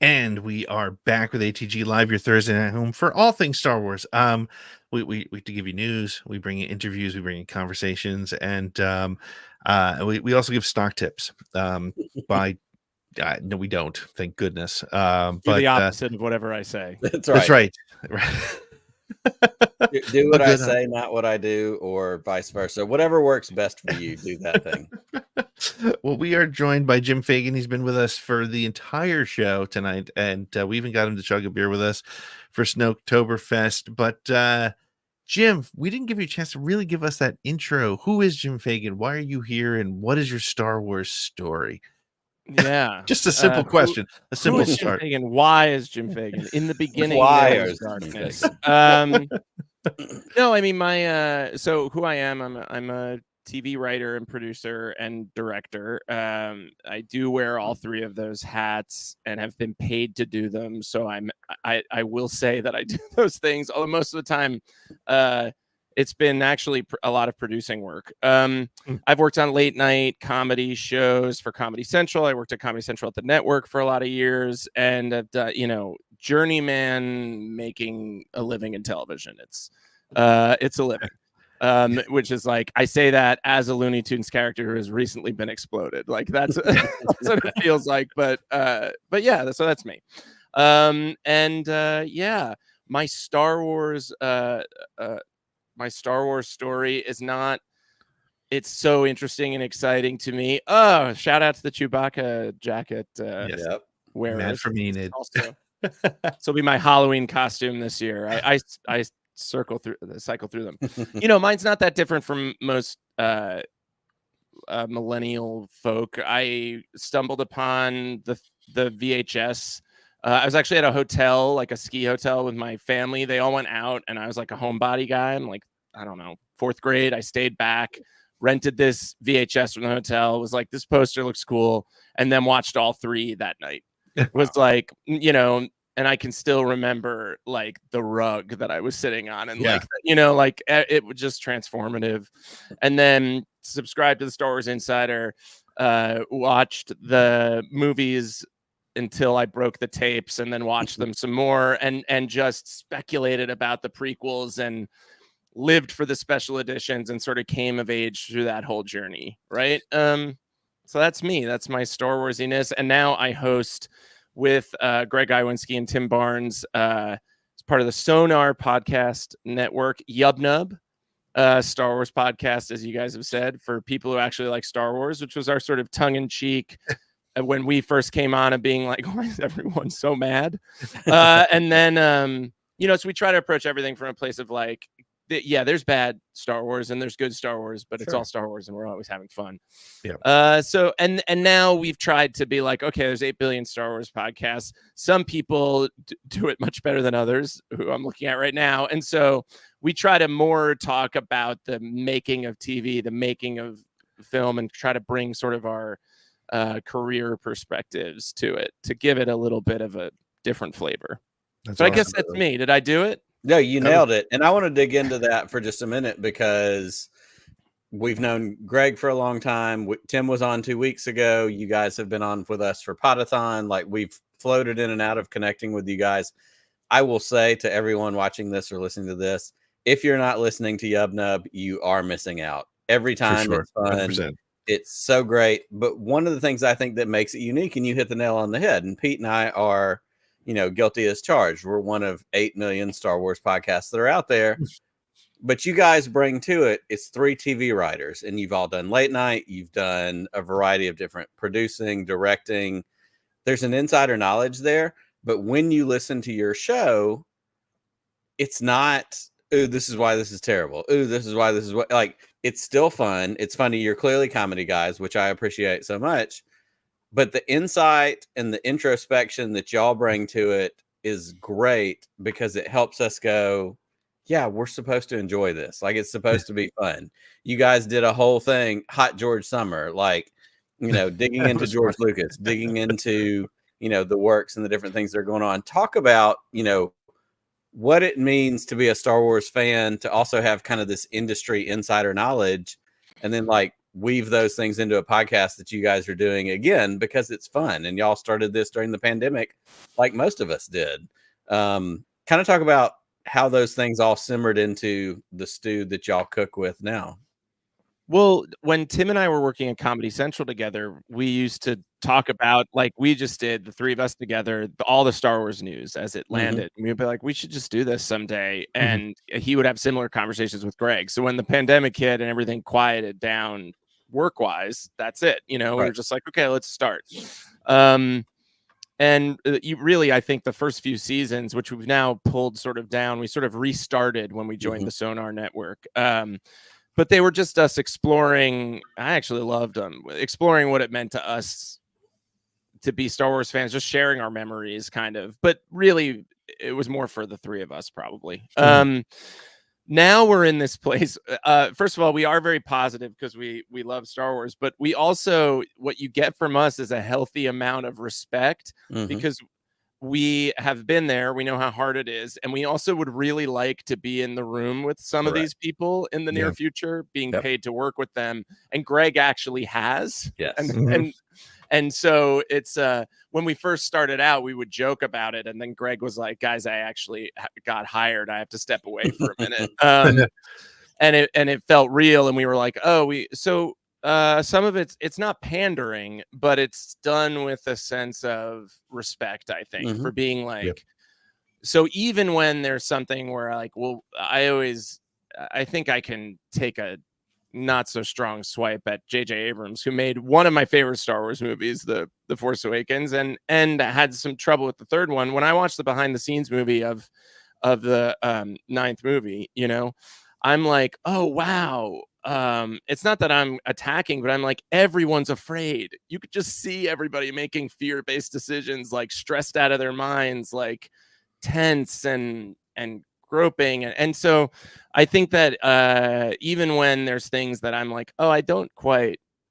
And we are back with ATG Live, your Thursday night home for all things Star Wars. We to give you news, we bring you interviews, we bring you conversations, and we also give stock tips. No, we don't. Thank goodness. Do But the opposite of whatever I say. That's right. That's right. Do what I say, not what I do, or vice versa. Whatever works best for you, do that thing. Well, we are joined by Jim Fagan. He's been with us for the entire show tonight, and we even got him to chug a beer with us for Snowtoberfest. But Jim, we didn't give you a chance to really give us that intro. Who is Jim Fagan? Why are you here? And what is your Star Wars story? Yeah. Just a simple question. A simple Who is Jim start. Fagan? Why is Jim Fagan? In the beginning, Why there is was Jim darkness. Fagan? No, I mean so who I am, I'm a TV writer and producer and director. I do wear all three of those hats and have been paid to do them. So I will say that I do those things, although most of the time it's been actually a lot of producing work. I've worked on late night comedy shows for Comedy Central. I worked at Comedy Central at the network for a lot of years, and I've done, journeyman making a living in television. It's a living, which is like, I say that as a Looney Tunes character who has recently been exploded. Like that's what it feels like. But yeah, so that's me. Yeah, my Star Wars story is not, it's so interesting and exciting to me. Oh, shout out to the Chewbacca jacket wearer. Mad for me, Also, this will be my Halloween costume this year. I cycle through them. Mine's not that different from most millennial folk. I stumbled upon the VHS. I was actually at a hotel, like a ski hotel with my family. They all went out and I was like a homebody guy. I'm like, I don't know, 4th grade. I stayed back, rented this VHS from the hotel, was like, this poster looks cool. And then watched all 3 that night. It was like, and I can still remember like the rug that I was sitting on and it was just transformative. And then subscribed to the Star Wars Insider, watched the movies until I broke the tapes and then watched them some more and just speculated about the prequels and lived for the special editions and sort of came of age through that whole journey. Right. So that's me. That's my Star Warsiness. And now I host with Greg Iwinski and Tim Barnes as part of the Sonar podcast network, Yub Nub, Star Wars podcast, as you guys have said, for people who actually like Star Wars, which was our sort of tongue-in-cheek when we first came on and being like, why is everyone so mad? And then, so we try to approach everything from a place of like, there's bad Star Wars and there's good Star Wars, but it's all Star Wars and we're always having fun. Yeah. So now we've tried to be like, okay, there's 8 billion Star Wars podcasts. Some people do it much better than others, who I'm looking at right now. And so we try to more talk about the making of TV, the making of film, and try to bring sort of our career perspectives to it to give it a little bit of a different flavor. But awesome. I guess that's me. Did I do it? No, you nailed it. And I want to dig into that for just a minute because we've known Greg for a long time. Tim was on 2 weeks ago. You guys have been on with us for Podathon. Like, we've floated in and out of connecting with you guys. I will say to everyone watching this or listening to this, if you're not listening to Yub Nub, you are missing out. Every time it's fun. 100%. It's so great. But one of the things I think that makes it unique, and you hit the nail on the head, and Pete and I are, guilty as charged. We're one of 8 million Star Wars podcasts that are out there. But you guys bring to it, it's 3 TV writers, and you've all done late night. You've done a variety of different producing, directing. There's an insider knowledge there. But when you listen to your show, it's not, ooh, this is why this is terrible. Ooh, this is why this is what, like, it's still fun. It's funny. You're clearly comedy guys, which I appreciate so much. But the insight and the introspection that y'all bring to it is great because it helps us go, yeah, we're supposed to enjoy this. Like, it's supposed to be fun. You guys did a whole thing, Hot George Summer, like, digging into George Lucas, digging into, the works and the different things that are going on. Talk about, what it means to be a Star Wars fan, to also have kind of this industry insider knowledge. And then, like, weave those things into a podcast that you guys are doing again because it's fun, and y'all started this during the pandemic, like most of us did. Kind of talk about how those things all simmered into the stew that y'all cook with now. Well, when Tim and I were working at Comedy Central together, we used to talk about, like we just did, the three of us together, all the Star Wars news as it landed. And we'd be like, we should just do this someday. And he would have similar conversations with Greg. So when the pandemic hit and everything quieted down work-wise, that's it. We were just like, okay, let's start. And you really, I think the first few seasons, which we've now pulled sort of down, we sort of restarted when we joined the Sonar Network. But they were just us exploring. I actually loved them, exploring what it meant to us to be Star Wars fans, just sharing our memories kind of. But really, it was more for the three of us probably. Now we're in this place. First of all, we are very positive because we love Star Wars, but we also, what you get from us is a healthy amount of respect because we have been there. We know how hard it is. And we also would really like to be in the room with some of these people in the near future, being paid to work with them. And Greg actually has. Yes. And so it's when we first started out, we would joke about it. And then Greg was like, guys, I actually got hired. I have to step away for a minute. And it felt real. And we were like, some of it's not pandering, but it's done with a sense of respect, I think, for being like, so even when there's something where like, well, I think I can take a not so strong swipe at J.J. Abrams, who made one of my favorite Star Wars movies, The Force Awakens, and had some trouble with the third one. When I watched the behind the scenes movie of the ninth movie, I'm like, oh, wow. It's not that I'm attacking, but I'm like, everyone's afraid. You could just see everybody making fear-based decisions, like stressed out of their minds, like tense and groping. And so I think that even when there's things that I'm like, oh,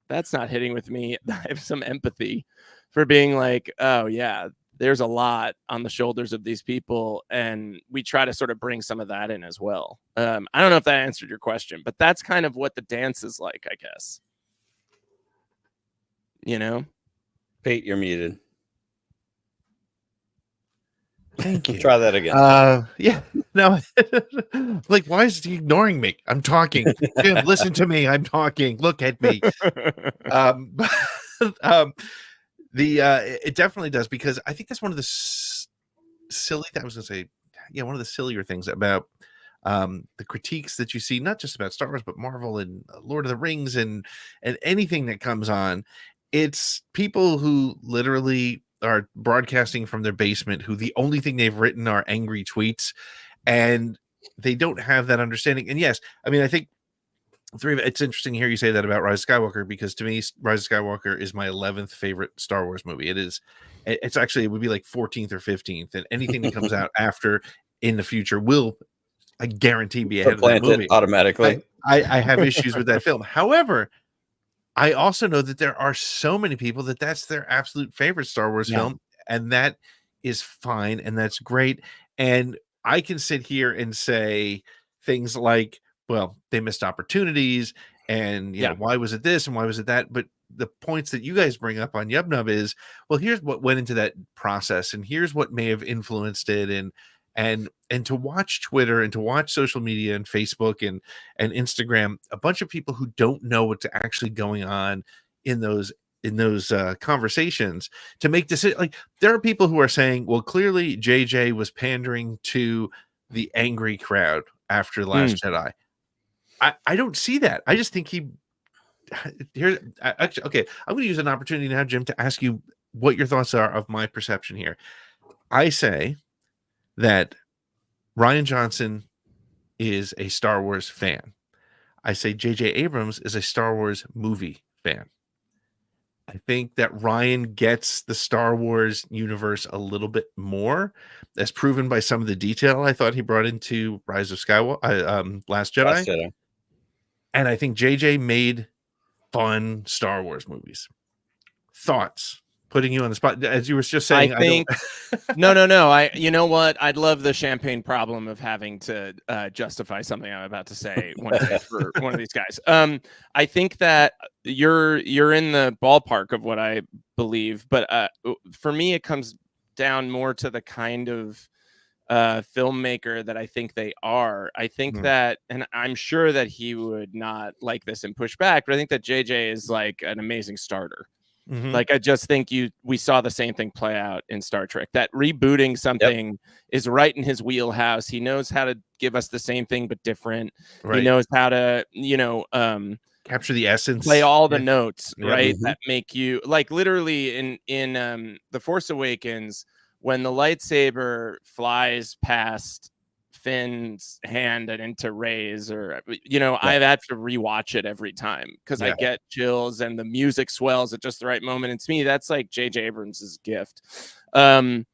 that's not hitting with me, I have some empathy for being like, oh yeah, there's a lot on the shoulders of these people, and we try to sort of bring some of that in as well. I don't know if that answered your question, but that's kind of what the dance is like, I guess. Pete, you're muted. Thank you. Try that again. Yeah. No. Like, why is he ignoring me? I'm talking. Jim, listen to me. I'm talking. Look at me. It definitely does, because I think that's one of the one of the sillier things about the critiques that you see, not just about Star Wars, but Marvel and Lord of the Rings and anything that comes on. It's people who literally are broadcasting from their basement, who the only thing they've written are angry tweets, and they don't have that understanding. And yes, I mean, I think it's interesting to hear you say that about Rise of Skywalker, because to me, Rise of Skywalker is my 11th favorite Star Wars movie. It's actually, it would be like 14th or 15th, and anything that comes out after in the future will, I guarantee, be ahead of that movie automatically. I have issues with that film. However, I also know that there are so many people that's their absolute favorite Star Wars film, and that is fine, and that's great. And I can sit here and say things like, well, they missed opportunities, and why was it this and why was it that? But the points that you guys bring up on Yub Nub is, well, here's what went into that process, and here's what may have influenced it, and to watch Twitter and to watch social media and Facebook and Instagram, a bunch of people who don't know what's actually going on in those conversations to make decisions. Like, there are people who are saying, well, clearly JJ was pandering to the angry crowd after Last Jedi. I don't see that. I just think okay, I'm going to use an opportunity now, Jim, to ask you what your thoughts are of my perception here. I say that Rian Johnson is a Star Wars fan. I say J.J. Abrams is a Star Wars movie fan. I think that Rian gets the Star Wars universe a little bit more, as proven by some of the detail I thought he brought into Rise of Skywalker, Last Jedi. And I think JJ made fun Star Wars movies. Thoughts, putting you on the spot. As you were just saying, I think no. You know what? I'd love the champagne problem of having to justify something I'm about to say one day for one of these guys. I think that you're in the ballpark of what I believe, but for me, it comes down more to the kind of filmmaker that I think they are. I think that, and I'm sure that he would not like this and push back, but I think that JJ is like an amazing starter. Like, I just think we saw the same thing play out in Star Trek. That rebooting something is right in his wheelhouse. He knows how to give us the same thing but different. Right. He knows how to, capture the essence, play all the notes, right? That make you, like, literally in The Force Awakens, when the lightsaber flies past Finn's hand and into Rey's, or I have to rewatch it every time because I get chills and the music swells at just the right moment. And to me, that's like J.J. Abrams' gift. I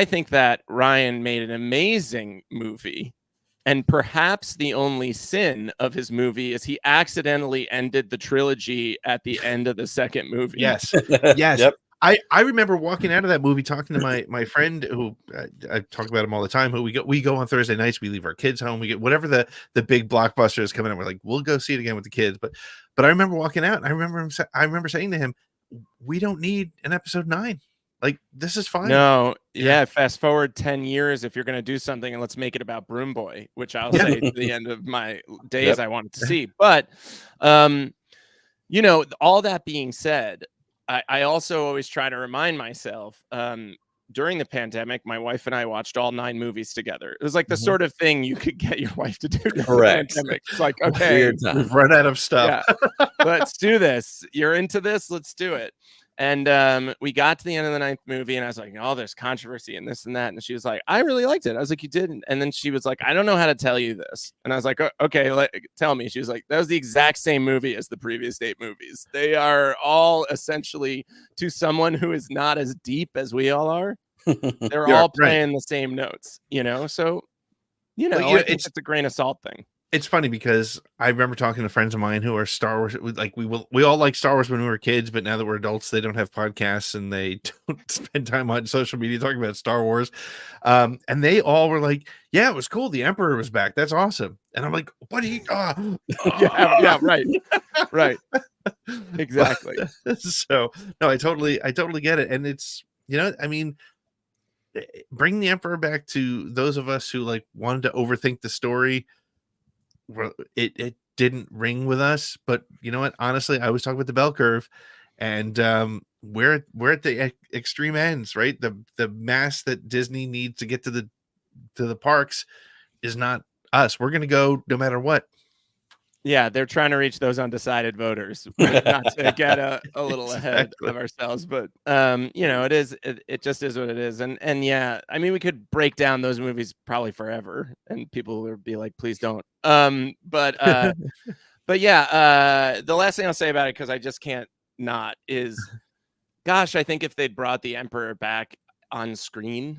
think that Ryan made an amazing movie, and perhaps the only sin of his movie is he accidentally ended the trilogy at the end of the second movie. Yes. I remember walking out of that movie talking to my friend who I talk about him all the time, who we go on Thursday nights, we leave our kids home, we get whatever the big blockbuster is coming up, we're like, we'll go see it again with the kids. But I remember walking out and I remember saying to him, we don't need an episode 9. Like, this is fine. No, fast forward 10 years if you're going to do something, and let's make it about Broom Boy, which I'll say to the end of my days I wanted to see. But all that being said, I also always try to remind myself, during the pandemic, my wife and I watched all 9 movies together. It was like the sort of thing you could get your wife to do during the pandemic. It's like, okay, we've run out of stuff. Let's do this. You're into this? Let's do it. And we got to the end of the 9th movie, and I was like, oh, there's controversy and this and that. And she was like, I really liked it. I was like, you didn't? And then she was like, I don't know how to tell you this. And I was like, okay, tell me. She was like, that was the exact same movie as the previous 8 movies. They are all essentially, to someone who is not as deep as we all are, they're all playing the same notes, So, I think it's a grain of salt thing. It's funny because I remember talking to friends of mine who are Star Wars. Like, we all like Star Wars when we were kids, but now that we're adults, they don't have podcasts and they don't spend time on social media talking about Star Wars. And they all were like, "Yeah, it was cool. The Emperor was back. That's awesome." And I'm like, "What do you?" Right, exactly. So no, I totally get it, and it's bring the Emperor back to those of us who like wanted to overthink the story. Well, it didn't ring with us, but you know what? Honestly, I was talking about the bell curve, and we're at the extreme ends, right? The mass that Disney needs to get to the parks is not us. We're gonna go no matter what. Yeah, they're trying to reach those undecided voters, not to get a little ahead of ourselves, but it just is what it is, and yeah, I mean, we could break down those movies probably forever, and people would be like, please don't. But yeah, the last thing I'll say about it, because I just can't not, is, gosh, I think if they'd brought the Emperor back on screen,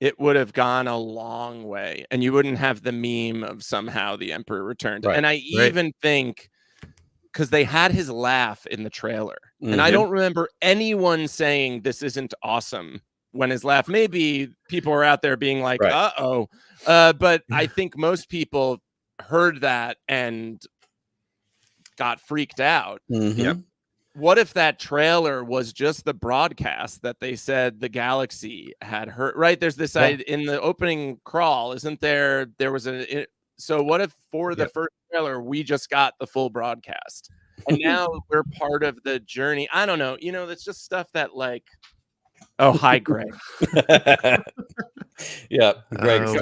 it would have gone a long way, and you wouldn't have the meme of somehow the Emperor returned. Right, and I even think, because they had his laugh in the trailer, and I don't remember anyone saying this isn't awesome when his laugh. Maybe people were out there being like, uh-oh. But I think most people heard that and got freaked out. Yep. What if that trailer was just the broadcast that they said the galaxy had heard, right? There's this idea in the opening crawl, isn't there? There was so what if for the first trailer, we just got the full broadcast, and now we're part of the journey? I don't know. That's just stuff that, like, oh, hi, Greg. Yeah, Greg's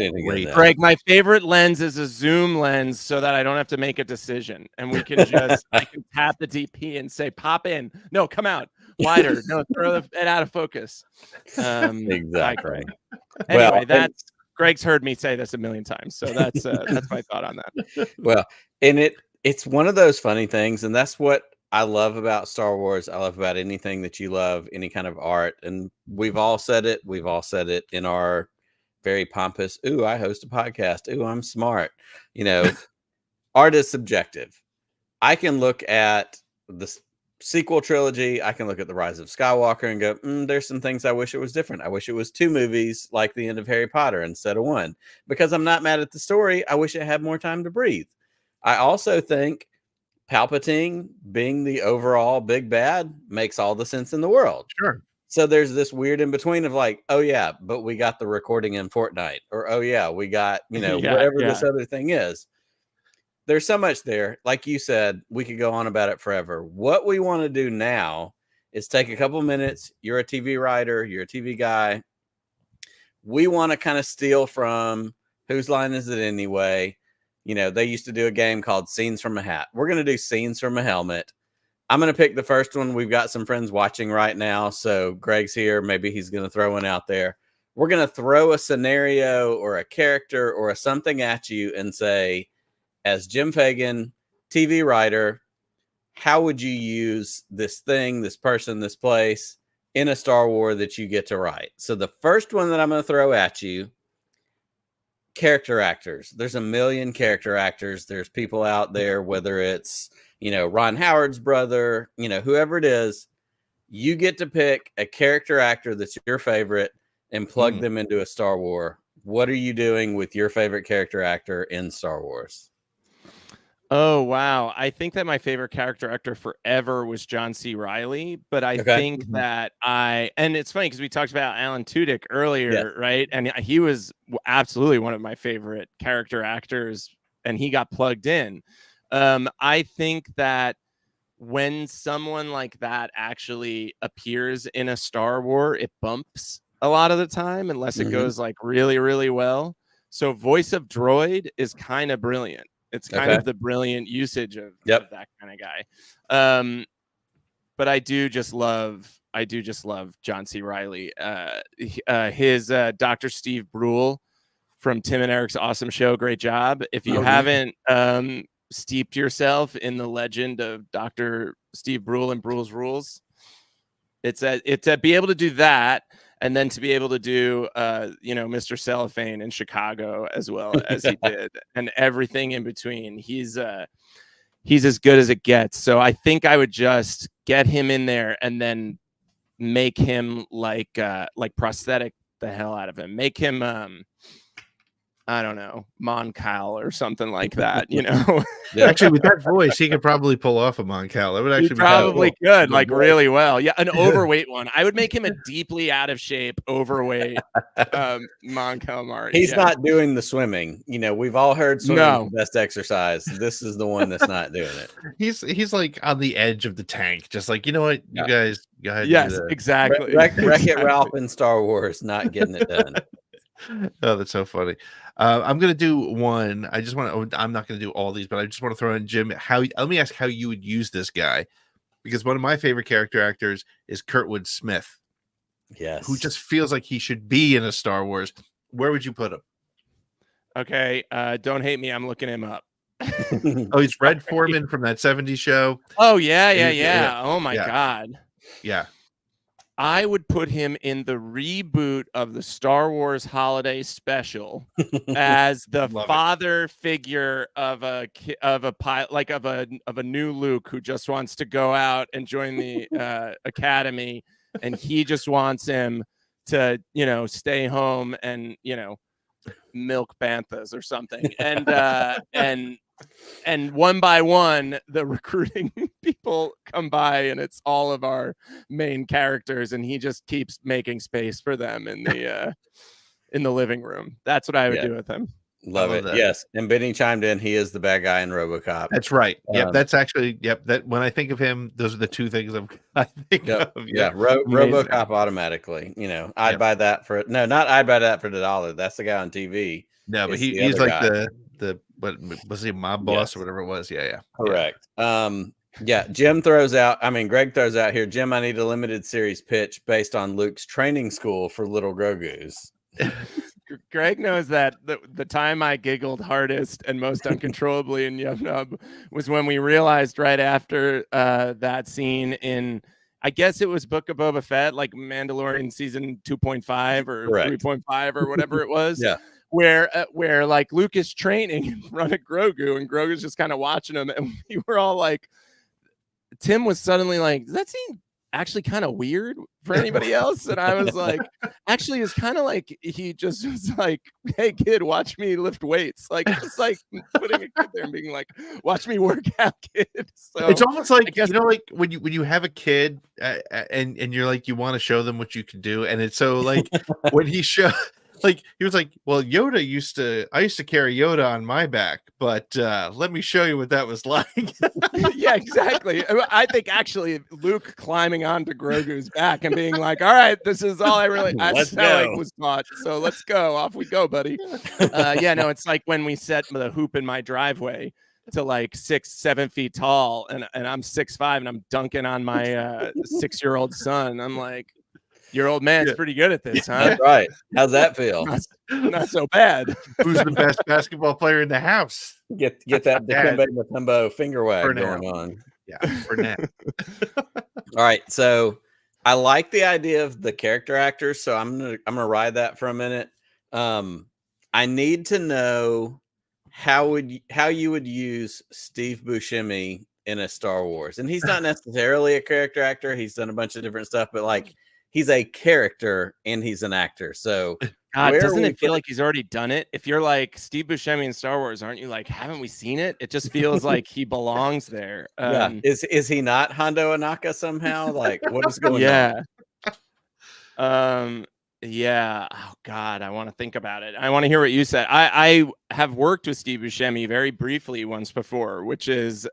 Greg, my favorite lens is a zoom lens so that I don't have to make a decision, and we can just I can tap the DP and say, pop in. No, come out wider. No, throw it out of focus. Exactly. Anyway, that's Greg's heard me say this a million times, so that's my thought on that. Well, and it's one of those funny things, and that's what I love about Star Wars. I love about anything that you love, any kind of art. And we've all said it. We've all said it in our very pompous, ooh, I host a podcast. Ooh, I'm smart. Art is subjective. I can look at the sequel trilogy, I can look at The Rise of Skywalker and go, there's some things I wish it was different. I wish it was 2 movies like the end of Harry Potter instead of 1. Because I'm not mad at the story. I wish it had more time to breathe. I also think Palpatine being the overall big bad makes all the sense in the world. Sure. So there's this weird in between of like, oh yeah, but we got the recording in Fortnite, or oh yeah, we got, whatever this other thing is. There's so much there. Like you said, we could go on about it forever. What we want to do now is take a couple minutes. You're a TV writer, you're a TV guy. We want to kind of steal from Whose Line Is It Anyway? They used to do a game called Scenes from a Hat. We're going to do Scenes from a Helmet. I'm going to pick the first one. We've got some friends watching right now. So Greg's here. Maybe he's going to throw one out there. We're going to throw a scenario or a character or a something at you and say, as Jim Fagan, TV writer, how would you use this thing, this person, this place in a Star Wars that you get to write? So the first one that I'm going to throw at you, character actors. There's a million character actors. There's people out there, whether it's, Ron Howard's brother, whoever it is, you get to pick a character actor that's your favorite and plug them into a Star Wars. What are you doing with your favorite character actor in Star Wars? Oh, wow. I think that my favorite character actor forever was John C. Reilly, but I think that and it's funny because we talked about Alan Tudyk earlier, right? And he was absolutely one of my favorite character actors, and he got plugged in. I think that when someone like that actually appears in a Star Wars, it bumps a lot of the time, unless it goes like really, really well. So voice of droid is kind of brilliant. It's kind of the brilliant usage of that kind of guy. But I do just love John C. Reilly. His Dr. Steve Brule from Tim and Eric's awesome show. Great job. If you haven't steeped yourself in the legend of Dr. Steve Brule and Brule's Rules, it's to be able to do that. And then to be able to do, Mr. Cellophane in Chicago as well as he did, and everything in between. He's as good as it gets. So I think I would just get him in there and then make him like prosthetic the hell out of him. Make him, I don't know, Mon Cal or something like that. Actually, with that voice, he could probably pull off a Mon Cal. It would actually probably could, like really well. Yeah, an overweight one. I would make him a deeply out of shape, overweight Mon Calamari. He's not doing the swimming. We've all heard swimming is the best exercise. This is the one that's not doing it. He's like on the edge of the tank, just like, you know what, you guys go ahead. Yes, exactly. Wreck-It Ralph in Star Wars, not getting it done. Oh, that's so funny. I'm gonna do one. I'm not gonna do all these, but I just want to throw in Jim. Let me ask how you would use this guy, because one of my favorite character actors is Kurtwood Smith. Yes, who just feels like he should be in a Star Wars. Where would you put him? Okay, don't hate me. I'm looking him up. Oh, he's Red Foreman from that '70s show. Oh yeah. Oh my God. Yeah. I would put him in the reboot of the Star Wars Holiday Special as the father figure of a pilot, like of a new Luke who just wants to go out and join the academy, and he just wants him to, stay home and, milk banthas or something. And one by one, the recruiting people come by, and it's all of our main characters, and he just keeps making space for them in the living room. That's what I would do with him. Love it. That. Yes. And Benny chimed in. He is the bad guy in RoboCop. That's right. That's actually, that when I think of him, those are the two things I think of. Yeah. RoboCop automatically, I'd buy that for, no, not I'd buy that for $1. That's the guy on TV. No, but he's like guy. What was he, mob boss or whatever it was? Yeah. Correct. Jim Greg throws out here, Jim, I need a limited series pitch based on Luke's training school for little Grogus. Greg knows that the time I giggled hardest and most uncontrollably in Yub Nub was when we realized right after that scene in, I guess it was Book of Boba Fett, like Mandalorian season 2.5 or 3.5 or whatever it was. Yeah. Where like Luke is training in front of Grogu, and Grogu's just kind of watching him, and we were all like, Tim was suddenly like, does that seem actually kind of weird for anybody else? And I was like, actually, it's kind of like he just was like, hey kid, watch me lift weights. Like just like putting a kid there and being like, watch me work out, kid. So it's almost like, guess- like when you have a kid and you're like, you want to show them what you can do. And it's so like when he like he was like, well, I used to carry Yoda on my back, but let me show you what that was like. Yeah, exactly. I think actually Luke climbing onto Grogu's back and being like, all right, this is all Let's how I go. was taught. So let's go. Off we go, buddy. Yeah, no, it's like when we set the hoop in my driveway to like 6-7 feet tall, and I'm 6'5" and I'm dunking on my 6-year-old son. I'm like, your old man's pretty good at this, huh? That's right. How's that feel? Not so bad. Who's the best basketball player in the house? Get that Dikembe Mutombo finger wag For going now. on. Yeah, for now. All right, so I like the idea of the character actors, so I'm gonna ride that for a minute. I need to know how you would use Steve Buscemi in a Star Wars, and he's not necessarily a character actor. He's done a bunch of different stuff, but like he's a character and he's an actor. So God, doesn't it feel like he's already done it? If you're like Steve Buscemi in Star Wars, aren't you like, haven't we seen it? It just feels like he belongs there. Yeah, is he not Hondo Anaka somehow? Like, what is going on? Yeah. Oh God, I want to think about it. I want to hear what you said. I have worked with Steve Buscemi very briefly once before, which is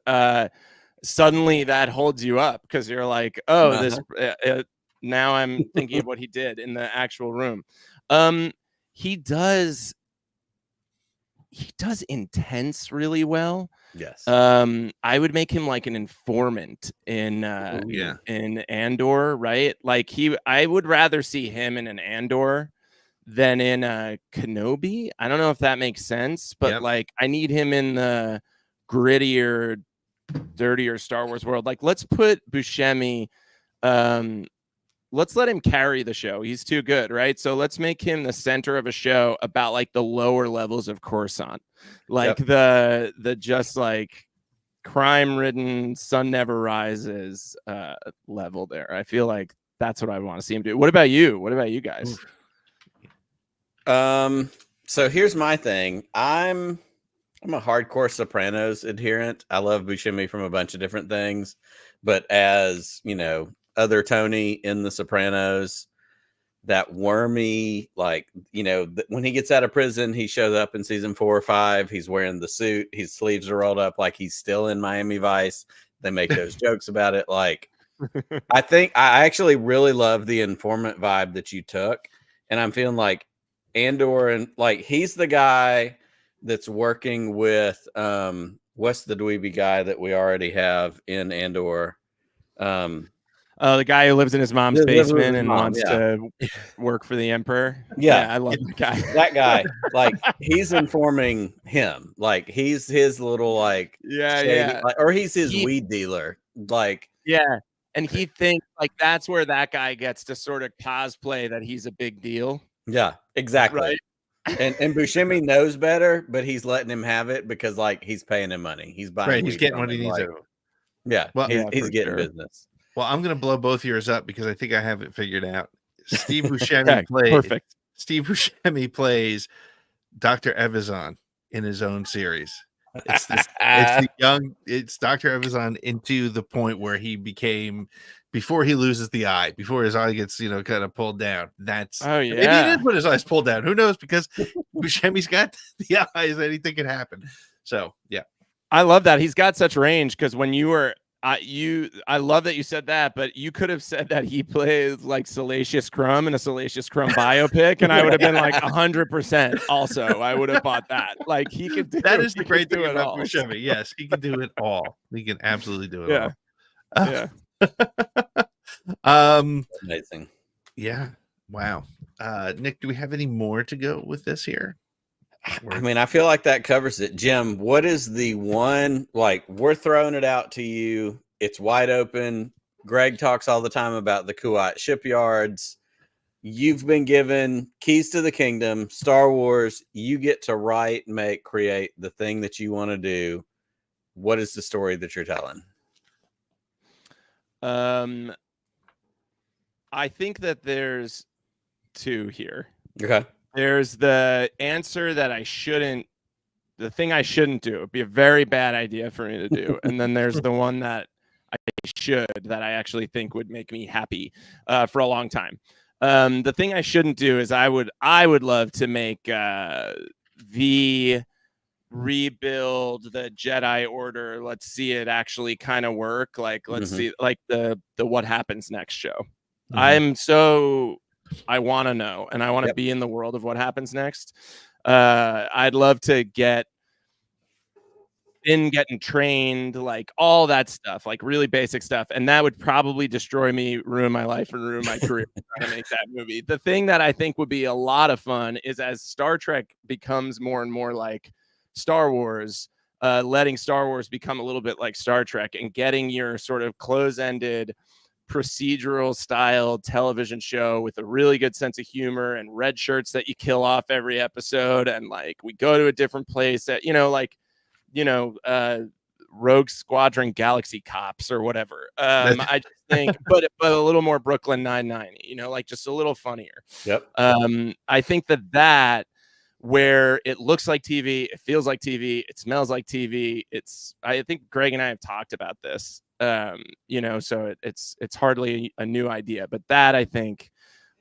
suddenly that holds you up because you're like, oh, this. Now I'm thinking of what he did in the actual room. He does intense really well. Yes. I would make him like an informant in Andor, right? Like I would rather see him in an Andor than in Kenobi. I don't know if that makes sense, but like I need him in the grittier, dirtier Star Wars world. Like let's put Buscemi let's let him carry the show. He's too good, right? So let's make him the center of a show about like the lower levels of Coruscant, like the just like crime-ridden sun never rises level there. I feel like that's what I want to see him do. What about you? What about you guys? So here's my thing. I'm a hardcore Sopranos adherent. I love Buscemi from a bunch of different things, but as you know, other Tony in The Sopranos, that wormy, like, you know, when he gets out of prison, he shows up in season 4 or 5. He's wearing the suit. His sleeves are rolled up like he's still in Miami Vice. They make those jokes about it. Like, I think I actually really love the informant vibe that you took. And I'm feeling like Andor, and like, he's the guy that's working with, what's the dweeby guy that we already have in Andor? The guy who lives in his mom's basement and wants to work for the Emperor. Yeah, I love that guy. That guy, like, he's informing him. Like, he's his little, like, shady, like, or he's his weed dealer. Like, and he thinks like that's where that guy gets to sort of cosplay that he's a big deal. Yeah, exactly. Right. And Buscemi knows better, but he's letting him have it because, like, he's paying him money. He's buying. Right, he's getting what he needs. Like, he's getting business. Well, I'm going to blow both yours up because I think I have it figured out. Steve Buscemi Steve Buscemi plays Dr. Evazan in his own series. It's Dr. Evazan into the point where he became, before he loses the eye, before his eye gets, kind of pulled down. Maybe he did put his eyes pulled down. Who knows? Because Buscemi's got the eyes, anything can happen. So, yeah. I love that. He's got such range because when you were, I love that you said that, but you could have said that he plays like Salacious Crumb in a Salacious Crumb biopic, and I would have been like 100%. Also, I would have bought that. Like he could do. That is the great thing about Buscemi. Yes, he can do it all. He can absolutely do it all. Amazing. Yeah. Wow. Nick, do we have any more to go with this here? I mean, I feel like that covers it. Jim, what is the one, like, we're throwing it out to you. It's wide open. Greg talks all the time about the Kuwait shipyards. You've been given keys to the kingdom, Star Wars. You get to write, make, create the thing that you want to do. What is the story that you're telling? I think that there's two here. Okay. There's the answer that the thing I shouldn't do. It'd be a very bad idea for me to do. And then there's the one that I should, that I actually think would make me happy for a long time. The thing I shouldn't do is I would love to make rebuild the Jedi Order. Let's see it actually kind of work. Like, let's see, like the What Happens Next show. I want to know, and I want to be in the world of what happens next. I'd love to get in getting trained, like all that stuff, like really basic stuff. And that would probably destroy me, ruin my life, and ruin my career trying to make that movie. The thing that I think would be a lot of fun is as Star Trek becomes more and more like Star Wars, letting Star Wars become a little bit like Star Trek and getting your sort of close-ended procedural style television show with a really good sense of humor and red shirts that you kill off every episode. And like, we go to a different place that, Rogue Squadron Galaxy Cops or whatever. I just think, but a little more Brooklyn Nine-Nine, like just a little funnier. Yep. I think that where it looks like TV, it feels like TV, it smells like TV. I think Greg and I have talked about this. So it's hardly a new idea, but that I think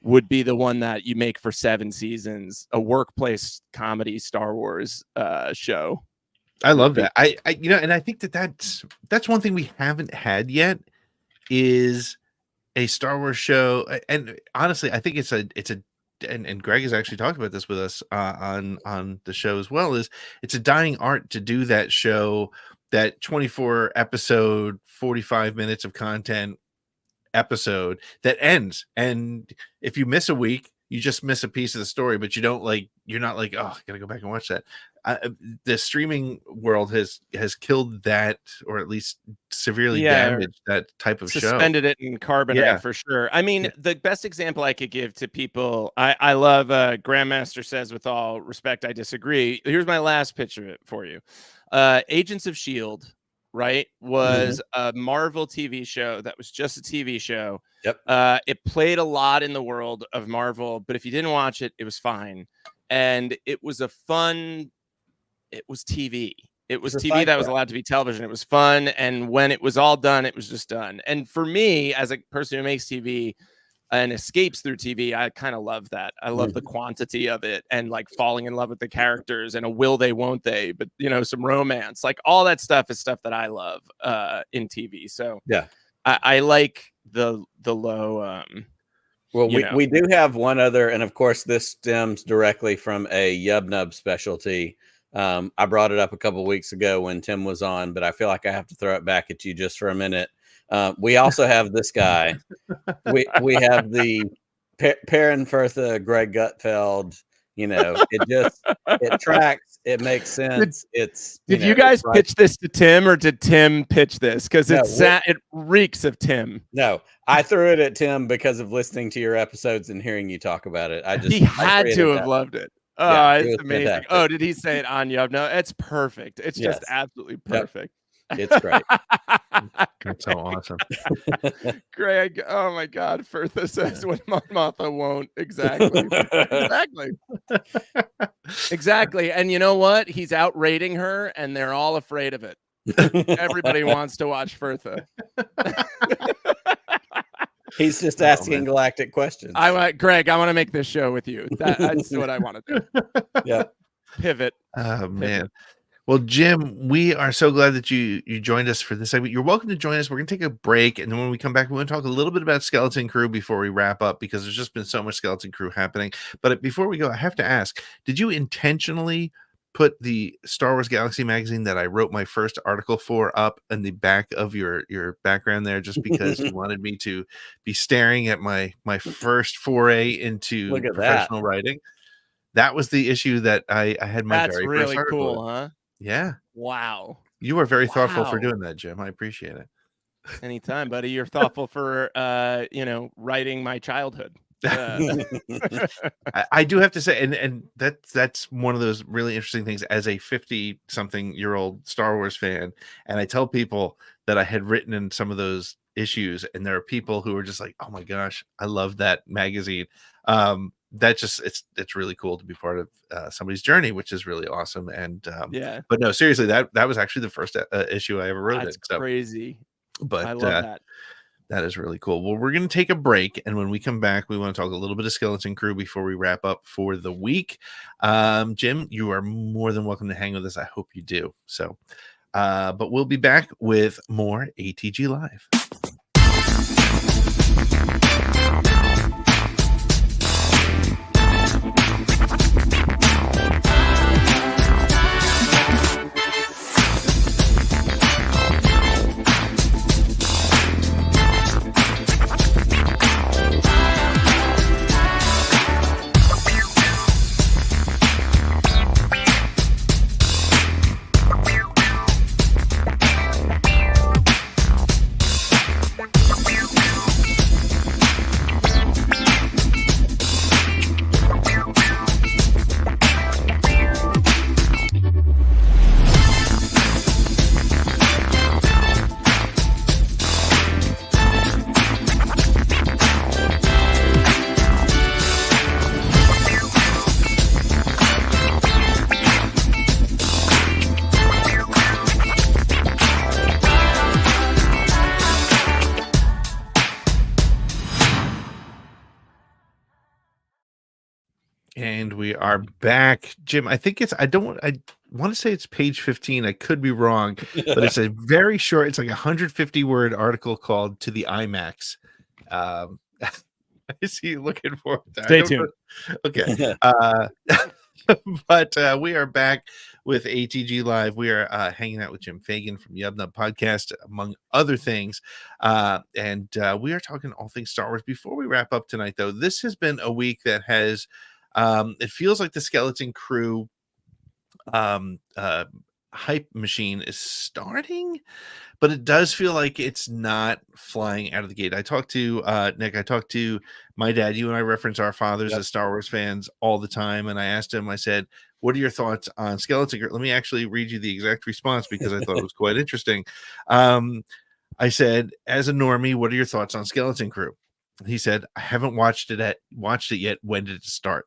would be the one that you make for 7 seasons, a workplace comedy Star Wars show. I love that. And I think that's one thing we haven't had yet is a Star Wars show. And honestly, I think and Greg has actually talked about this with us on the show as well, is it's a dying art to do that show, that 24 episode, 45 minutes of content episode that ends. And if you miss a week, you just miss a piece of the story, but you're not like, oh, I gotta go back and watch that. The streaming world has killed that, or at least severely damaged that type of show. Suspended it in carbonite for sure. I mean, the best example I could give to people, I love Grandmaster says, with all respect, I disagree. Here's my last pitch of it for you. Agents of S.H.I.E.L.D., right, was a Marvel TV show that was just a TV show. Yep. It played a lot in the world of Marvel, but if you didn't watch it, it was fine. And it was TV. It was TV that was allowed to be television. It was fun. And when it was all done, it was just done. And for me, as a person who makes TV and escapes through TV, I kind of love that. I love the quantity of it and like falling in love with the characters and a will they, won't they, but some romance, like all that stuff is stuff that I love in TV. So yeah, I like the low. Well, we do have one other, and of course this stems directly from a Yub Nub specialty. I brought it up a couple weeks ago when Tim was on, but I feel like I have to throw it back at you just for a minute. We also have this guy. We have the Perrin Firtha, Greg Gutfeld. It tracks. It makes sense. Did you guys pitch this to Tim, or did Tim pitch this? Because it reeks of Tim. No, I threw it at Tim because of listening to your episodes and hearing you talk about it. He had to have loved it. Oh, yeah, it's amazing. Fantastic. Oh, did he say it on Yub? No, it's perfect. It's just absolutely perfect. Yep. It's great. That's so awesome. Greg, oh my God. Firtha says what Martha won't. Exactly. Exactly. And you know what? He's outrating her and they're all afraid of it. Everybody wants to watch Firtha. He's just asking galactic questions. Greg, I want to make this show with you. That's what I want to do. Yeah. Pivot. Oh, man. Well, Jim, we are so glad that you joined us for this segment. You're welcome to join us. We're going to take a break. And then when we come back, we're going to talk a little bit about Skeleton Crew before we wrap up, because there's just been so much Skeleton Crew happening. But before we go, I have to ask, did you intentionally put the Star Wars Galaxy magazine that I wrote my first article for up in the back of your background there, just because you wanted me to be staring at my first foray into professional writing? That was the issue that I had my very first article. That's really cool, huh? Yeah. Wow. You are very thoughtful for doing that, Jim. I appreciate it. Anytime, buddy. You're thoughtful for writing my childhood. I do have to say, and that's one of those really interesting things as a 50-something-year-old Star Wars fan. And I tell people that I had written in some of those issues, and there are people who are just like, oh my gosh, I love that magazine. That just it's really cool to be part of somebody's journey, which is really awesome. And Yeah, but no, seriously, that was actually the first issue I ever wrote. that's It so, crazy. but I love that. that is really cool. Well, we're going to take a break, and when we come back, we want to talk a little bit of Skeleton Crew before we wrap up for the week. Jim, you are more than welcome to hang with us. I hope you do. So, but we'll be back with more ATG Live. And we are back. Jim, I think I want to say it's page 15. I could be wrong, but it's a very short, it's like a 150-word article called To the IMAX. I see you looking forward to that. Stay tuned. Okay. But we are back with ATG Live. We are hanging out with Jim Fagan from Yub Nub Podcast, among other things. And we are talking all things Star Wars. Before we wrap up tonight, though, this has been a week that has it feels like the Skeleton Crew hype machine is starting, but it does feel like it's not flying out of the gate. I talked to Nick, I talked to my dad. You and I reference our fathers as Star Wars fans all the time, and I asked him, I said, what are your thoughts on Skeleton Crew? Let me actually read you the exact response because I thought it was quite interesting. I said, as a normie, what are your thoughts on Skeleton Crew? He said, I haven't watched it yet. When did it start?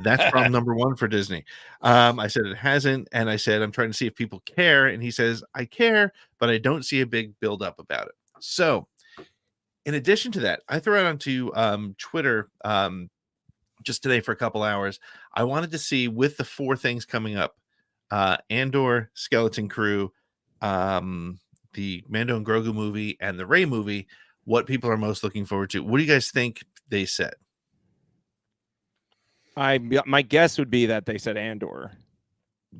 That's problem number one for Disney. I said it hasn't, and I said I'm trying to see if people care, and he says I care, but I don't see a big build up about it. So, in addition to that, I threw out onto Twitter just today for a couple hours. I wanted to see, with the 4 things coming up, Andor, Skeleton Crew, the Mando and Grogu movie, and the Rey movie, what people are most looking forward to. What do you guys think they said? My guess would be that they said Andor.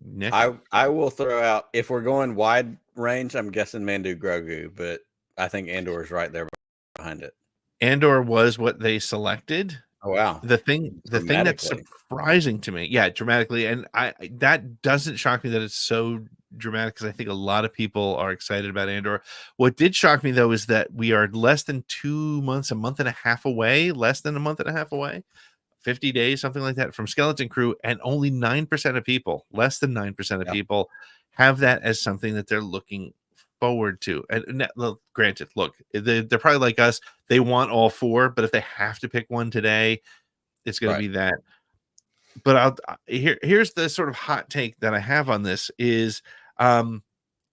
Nick? I will throw out, if we're going wide range, I'm guessing Mando Grogu, but I think Andor is right there behind it. Andor was what they selected. Oh wow. The thing that's surprising to me, dramatically, and that doesn't shock me that it's so dramatic, because I think a lot of people are excited about Andor. What did shock me, though, is that we are less than 2 months, a month and a half away, 50 days, something like that, from Skeleton Crew, and only 9% of people, less than 9% of people, have that as something that they're looking forward to. And granted, look, they're probably like us. They want all 4, but if they have to pick one today, it's going to be that. But here's the sort of hot take that I have on this is, in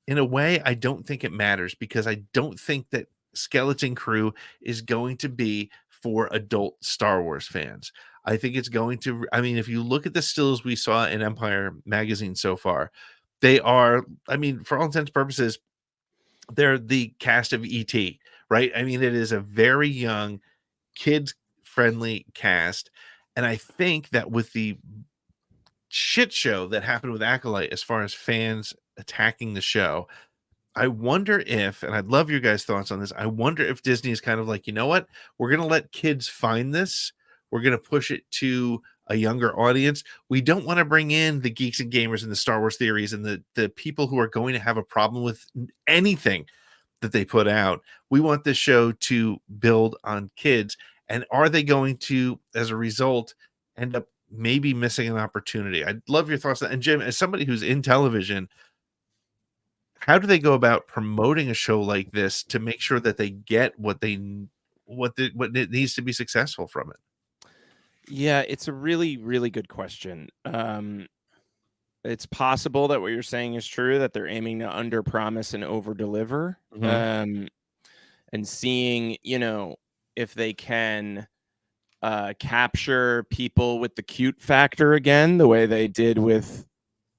a way, I don't think it matters, because I don't think that Skeleton Crew is going to be for adult Star Wars fans. I think it's going to, I mean, if you look at the stills we saw in Empire magazine so far, they are, I mean, for all intents and purposes, they're the cast of E.T., right? I mean, it is a very young, kids-friendly cast. And I think that with the shit show that happened with Acolyte, as far as fans attacking the show, I wonder if, and I'd love your guys' thoughts on this, I wonder if Disney is kind of like, you know what? We're going to let kids find this. We're going to push it to a younger audience. We don't want to bring in the geeks and gamers and the Star Wars theories and the people who are going to have a problem with anything that they put out. We want this show to build on kids. And are they going to, as a result, end up maybe missing an opportunity? I'd love your thoughts on that. And Jim, as somebody who's in television, how do they go about promoting a show like this to make sure that they get what it needs to be successful from it? Yeah, it's a really, really good question. It's possible that what you're saying is true, that they're aiming to under promise and over deliver. And seeing, if they can capture people with the cute factor again, the way they did with,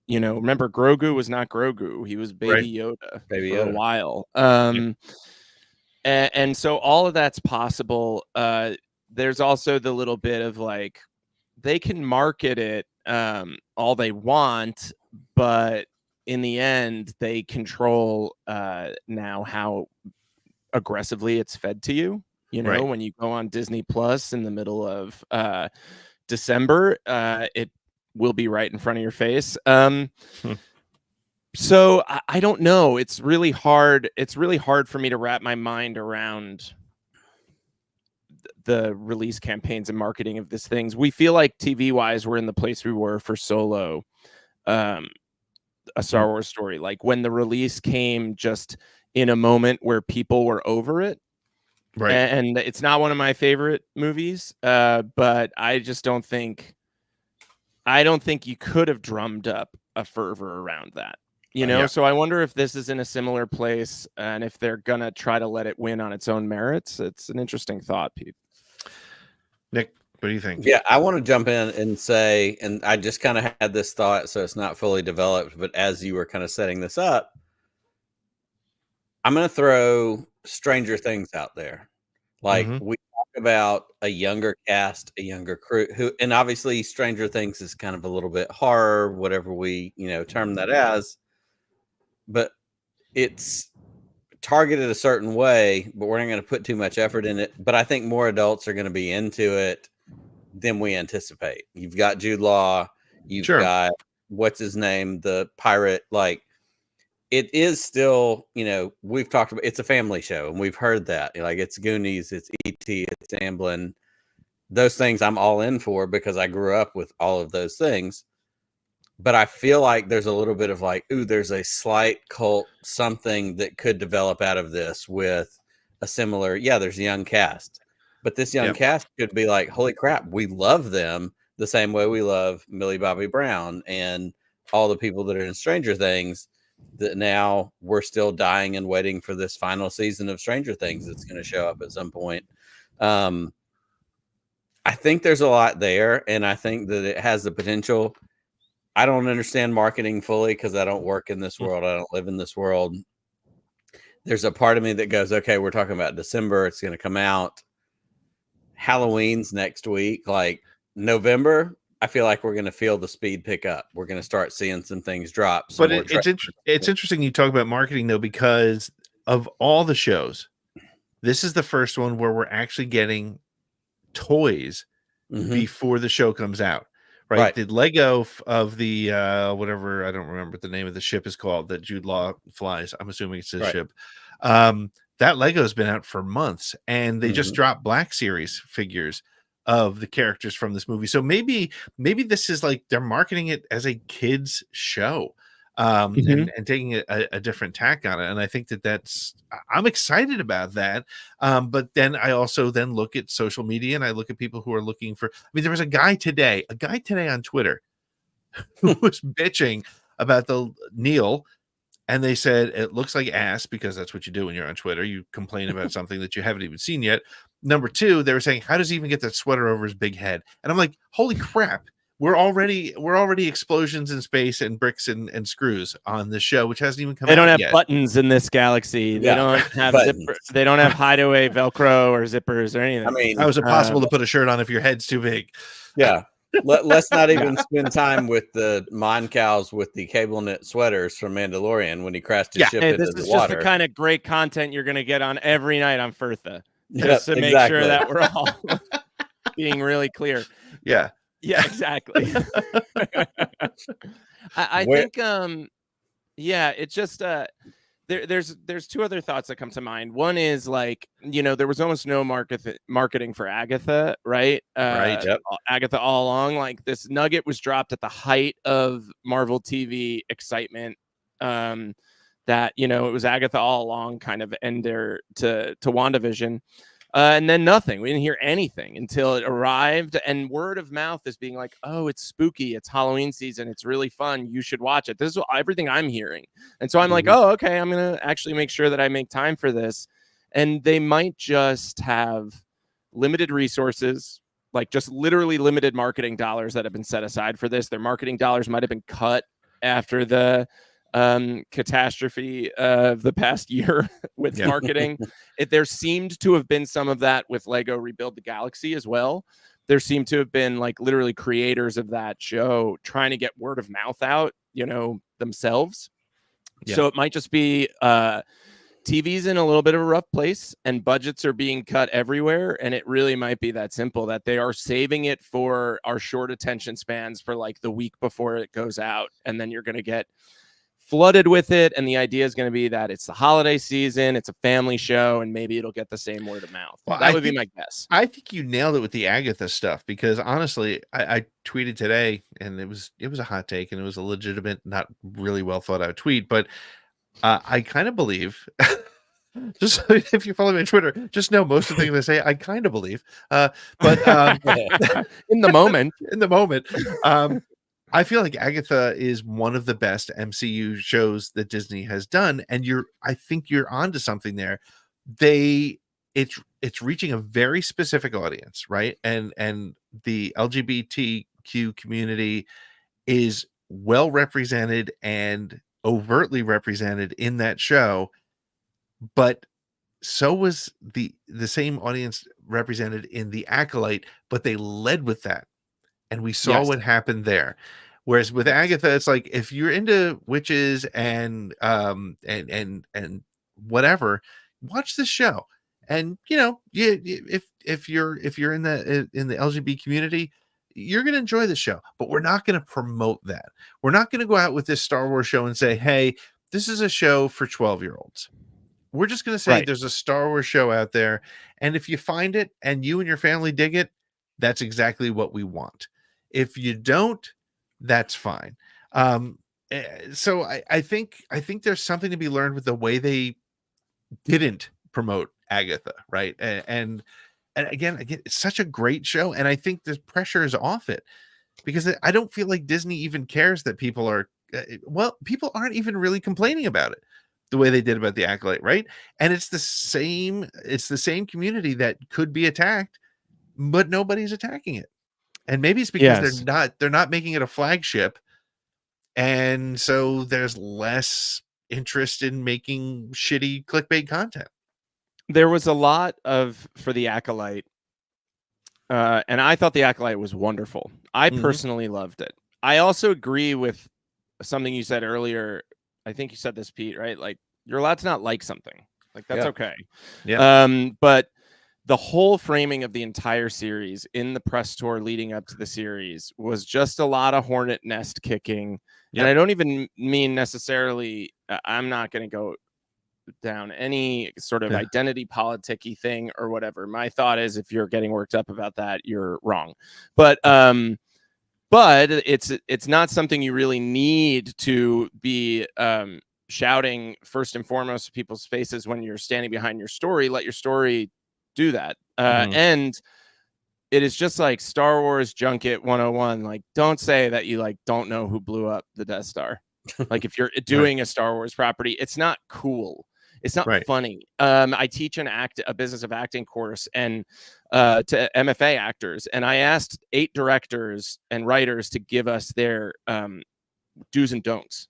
remember Grogu was not Grogu. He was Baby Yoda for a while. And so all of that's possible. There's also the little bit of like, they can market it all they want, but in the end, they control now how aggressively it's fed to you. When you go on Disney Plus in the middle of December, it will be right in front of your face. So I don't know. It's really hard. It's really hard for me to wrap my mind around the release campaigns and marketing of these things. We feel like TV wise, we're in the place we were for Solo, a Star Wars story. Like when the release came just in a moment where people were over it. Right. And it's not one of my favorite movies. But I just don't think you could have drummed up a fervor around that. So I wonder if this is in a similar place and if they're going to try to let it win on its own merits. It's an interesting thought, Pete. Nick, what do you think? Yeah, I want to jump in and say, and I just kind of had this thought, so it's not fully developed, but as you were kind of setting this up, I'm going to throw Stranger Things out there. Like we talk about a younger cast, a younger crew and obviously Stranger Things is kind of a little bit horror, whatever we, term that as. But it's targeted a certain way, but we're not going to put too much effort in it. But I think more adults are going to be into it than we anticipate. You've got Jude Law, you've got what's his name, the pirate. Like it is still, we've talked about it's a family show, and we've heard that. Like it's Goonies, it's E.T., it's Amblin. Those things I'm all in for because I grew up with all of those things. But I feel like there's a little bit of like, ooh, there's a slight cult something that could develop out of this with a similar, there's a young cast. But this young cast could be like, holy crap, we love them the same way we love Millie Bobby Brown and all the people that are in Stranger Things, that now we're still dying and waiting for this final season of Stranger Things that's going to show up at some point. I think there's a lot there, and I think that it has the potential. I don't understand marketing fully because I don't work in this world. I don't live in this world. There's a part of me that goes, okay, we're talking about December. It's going to come out. Halloween's next week. Like November, I feel like we're going to feel the speed pick up. We're going to start seeing some things drop. But it's interesting you talk about marketing, though, because of all the shows, this is the first one where we're actually getting toys before the show comes out. Right. The Lego of the whatever, I don't remember what the name of the ship is called that Jude Law flies. I'm assuming it's his ship. That Lego's been out for months, and they just dropped Black Series figures of the characters from this movie. So maybe this is like they're marketing it as a kids show, and taking a different tack on it. And I think I'm excited about that. But then I also then look at social media and I look at people who are looking for, there was a guy today on Twitter who was bitching about the Neil, and they said it looks like ass, because that's what you do when you're on Twitter. You complain about something that you haven't even seen yet. Number two, they were saying, how does he even get that sweater over his big head? And I'm like, holy crap. We're already explosions in space and bricks and screws on this show, which hasn't even come out yet. They don't have buttons in this galaxy. They don't have they don't have hideaway Velcro or zippers or anything. How is it possible to put a shirt on if your head's too big? Yeah. Let's not even spend time with the Mon Cows with the cable knit sweaters from Mandalorian when he crashed his ship into the water. This is just the kind of great content you're going to get on every night on Furtha. Just to make sure that we're all being really clear. Yeah. Yeah, exactly. I think it's just there's two other thoughts that come to mind. One is like, there was almost no marketing for Agatha, right? Agatha all along. Like this nugget was dropped at the height of Marvel TV excitement. that, you know, it was Agatha all along, kind of ender to WandaVision. And then nothing. We didn't hear anything until it arrived, and word of mouth is being like, oh, it's spooky. It's Halloween season. It's really fun. You should watch it. This is everything I'm hearing. And so I'm like, oh, okay, I'm going to actually make sure that I make time for this. And they might just have limited resources, like just literally limited marketing dollars that have been set aside for this. Their marketing dollars might have been cut after the catastrophe of the past year with marketing. There seemed to have been some of that with Lego Rebuild the Galaxy as well. There seemed to have been like literally creators of that show trying to get word of mouth out, you know, themselves. So it might just be TV's in a little bit of a rough place and budgets are being cut everywhere. And it really might be that simple, that they are saving it for our short attention spans for like the week before it goes out. And then you're going to get flooded with it, and the idea is going to be that it's the holiday season, it's a family show, and maybe it'll get the same word of mouth. Well, that would be my guess. I think you nailed it with the Agatha stuff, because honestly, I tweeted today, and it was a hot take, and it was a legitimate, not really well thought out tweet, but I kind of believe just if you follow me on Twitter, just know most of the things I say I kind of believe, but in the moment I feel like Agatha is one of the best MCU shows that Disney has done, and I think you're onto something there. It's reaching a very specific audience, right? And the LGBTQ community is well represented and overtly represented in that show, but so was the same audience represented in The Acolyte, but they led with that. And we saw what happened there. Whereas with Agatha, it's like, if you're into witches and whatever, watch this show. And you know, if you're in the LGBT community, you're going to enjoy the show. But we're not going to promote that. We're not going to go out with this Star Wars show and say, hey, this is a show for 12-year-olds. We're just going to say there's a Star Wars show out there, and if you find it and you and your family dig it, that's exactly what we want. If you don't, that's fine. So I think there's something to be learned with the way they didn't promote Agatha, right? And again, it's such a great show, and I think the pressure is off it, because I don't feel like Disney even cares that people are people aren't even really complaining about it the way they did about The Acolyte, right? And it's the same community that could be attacked, but nobody's attacking it. And maybe it's because they're not making it a flagship, and so there's less interest in making shitty clickbait content. There was a lot for The Acolyte, and I thought The Acolyte was wonderful. I personally loved it. I also agree with something you said earlier. I think you said this, Pete, right? Like, you're allowed to not like something. Like, that's okay. Yeah. But the whole framing of the entire series in the press tour leading up to the series was just a lot of hornet nest kicking. Yep. And I don't even mean necessarily, I'm not going to go down any sort of identity politic-y thing or whatever. My thought is, if you're getting worked up about that, you're wrong. But it's not something you really need to be shouting first and foremost to people's faces when you're standing behind your story. Let your story do that. And it is just like Star Wars Junket 101. Like, don't say that you like don't know who blew up the Death Star. Like, if you're doing a Star Wars property, it's not cool. It's not funny. I teach a business of acting course and to MFA actors, and I asked 8 directors and writers to give us their do's and don'ts,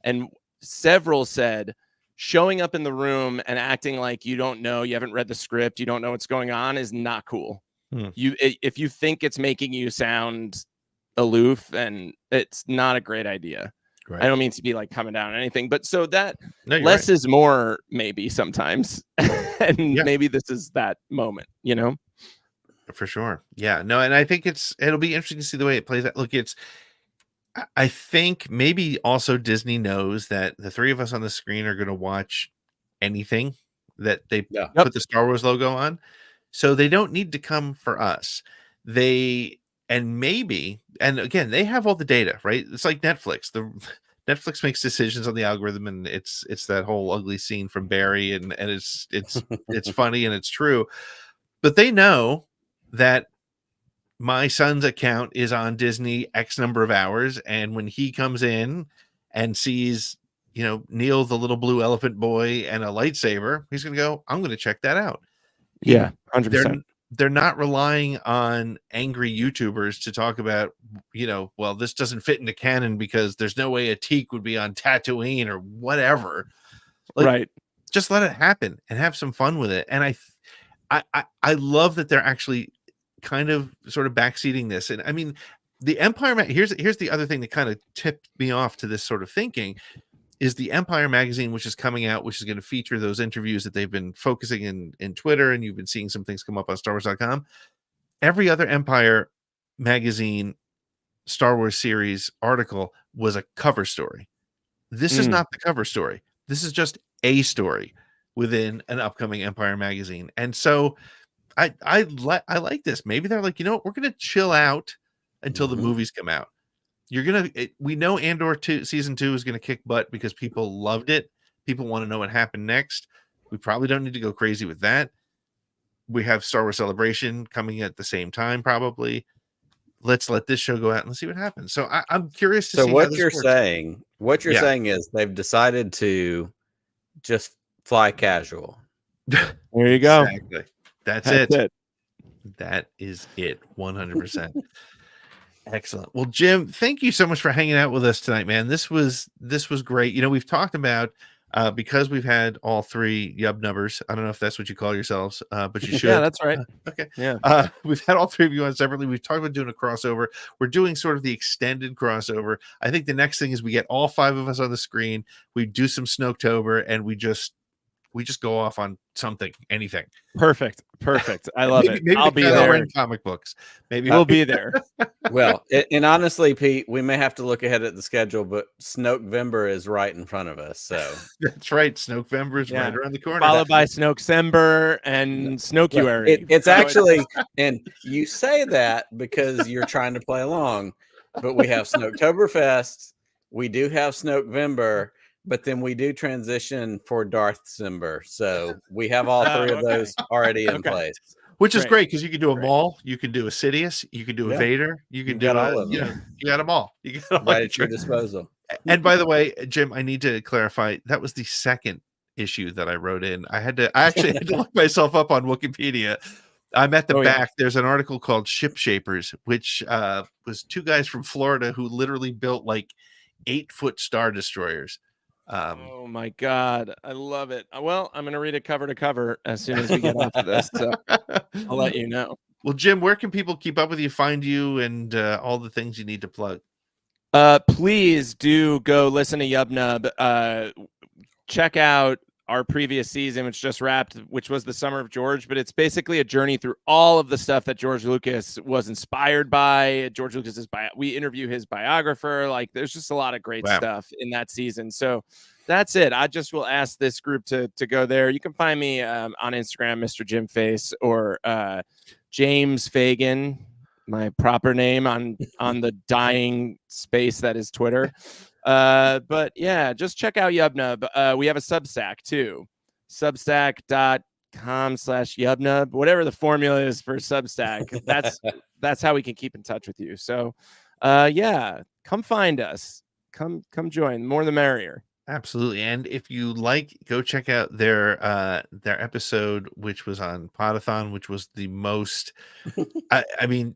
and several said showing up in the room and acting like you don't know, you haven't read the script, you don't know what's going on is not cool. If you think it's making you sound aloof, and it's not a great idea. I don't mean to be like coming down on anything, but so that less is more, maybe sometimes. And maybe this is that moment, you know? For sure. Yeah, no. And I think it'll be interesting to see the way it plays out. Look, I think maybe also Disney knows that the 3 of us on the screen are going to watch anything that they put the Star Wars logo on. So they don't need to come for us. And again, they have all the data, right? It's like Netflix. Netflix makes decisions on the algorithm, and it's that whole ugly scene from Barry, and it's it's funny and it's true. But they know that my son's account is on Disney X number of hours, and when he comes in and sees, Neil the little blue elephant boy and a lightsaber, he's gonna go, I'm gonna check that out. Yeah, 100%. They're not relying on angry YouTubers to talk about, well, this doesn't fit into canon because there's no way a teak would be on Tatooine or whatever. Right. Just let it happen and have some fun with it. And I love that they're actually kind of sort of backseating this. And I mean, the Empire, here's the other thing that kind of tipped me off to this sort of thinking, is the Empire magazine, which is coming out, which is going to feature those interviews that they've been focusing in Twitter, and you've been seeing some things come up on StarWars.com. Every other Empire magazine Star Wars series article was a cover story. This is not the cover story. This is just a story within an upcoming Empire magazine. And so I like this. Maybe they're like, we're going to chill out until the movies come out. We know Andor season 2 is going to kick butt because people loved it. People want to know what happened next. We probably don't need to go crazy with that. We have Star Wars Celebration coming at the same time, probably. Let's let this show go out and let's see what happens. So I'm curious to see. So what you're saying is they've decided to just fly casual. There you go. Exactly. That's it. That is it. 100%. Excellent. Well, Jim, thank you so much for hanging out with us tonight, man. This was great. We've talked about because we've had all three Yub Nubbers. I don't know if that's what you call yourselves, but you should. Yeah, that's right. Okay. Yeah. We've had all three of you on separately. We've talked about doing a crossover. We're doing sort of the extended crossover. I think the next thing is we get all five of us on the screen. We do some Snoketober, and we just go off on something, anything. Perfect. I love it. Maybe I'll be there. In comic books. Maybe we'll be there. Well, and honestly, Pete, we may have to look ahead at the schedule, but Snokevember is right in front of us. So that's right. Snokevember is right around the corner. Followed by Snokecember and Snokuary. It's actually, and you say that because you're trying to play along, but we have Snoketoberfest. We do have Snokevember. But then we do transition for Darthcember. So we have all three of those already in place. Which is great because you can do a Maul, you can do a Sidious, you can do a Vader, you can do all of them. You got them all. You got right at your disposal. And by the way, Jim, I need to clarify that was the second issue that I wrote in. I actually had to look myself up on Wikipedia. I'm at the back. There's an article called Ship Shapers, which was two guys from Florida who literally built like 8-foot Star Destroyers. Oh my God, I love it. Well, I'm gonna read it cover to cover as soon as we get off of this, so I'll let you know. Well, Jim, where can people keep up with you, find you, and all the things you need to plug? Please do go listen to Yub Nub. Check out our previous season, which just wrapped, which was the Summer of George, but it's basically a journey through all of the stuff that George Lucas was inspired by. George Lucas's we interview his biographer. Like, there's just a lot of great stuff in that season. So that's it. I just will ask this group to go there. You can find me on Instagram, Mr. Jim Face, or James Fagan, my proper name on the dying space that is Twitter. But yeah, just check out Yub Nub. We have a Substack too. Substack.com/YubNub, whatever the formula is for Substack. That's how we can keep in touch with you. So yeah, come find us. Come join. More the merrier. Absolutely. And if you like, go check out their episode, which was on Podathon, which was the most I mean,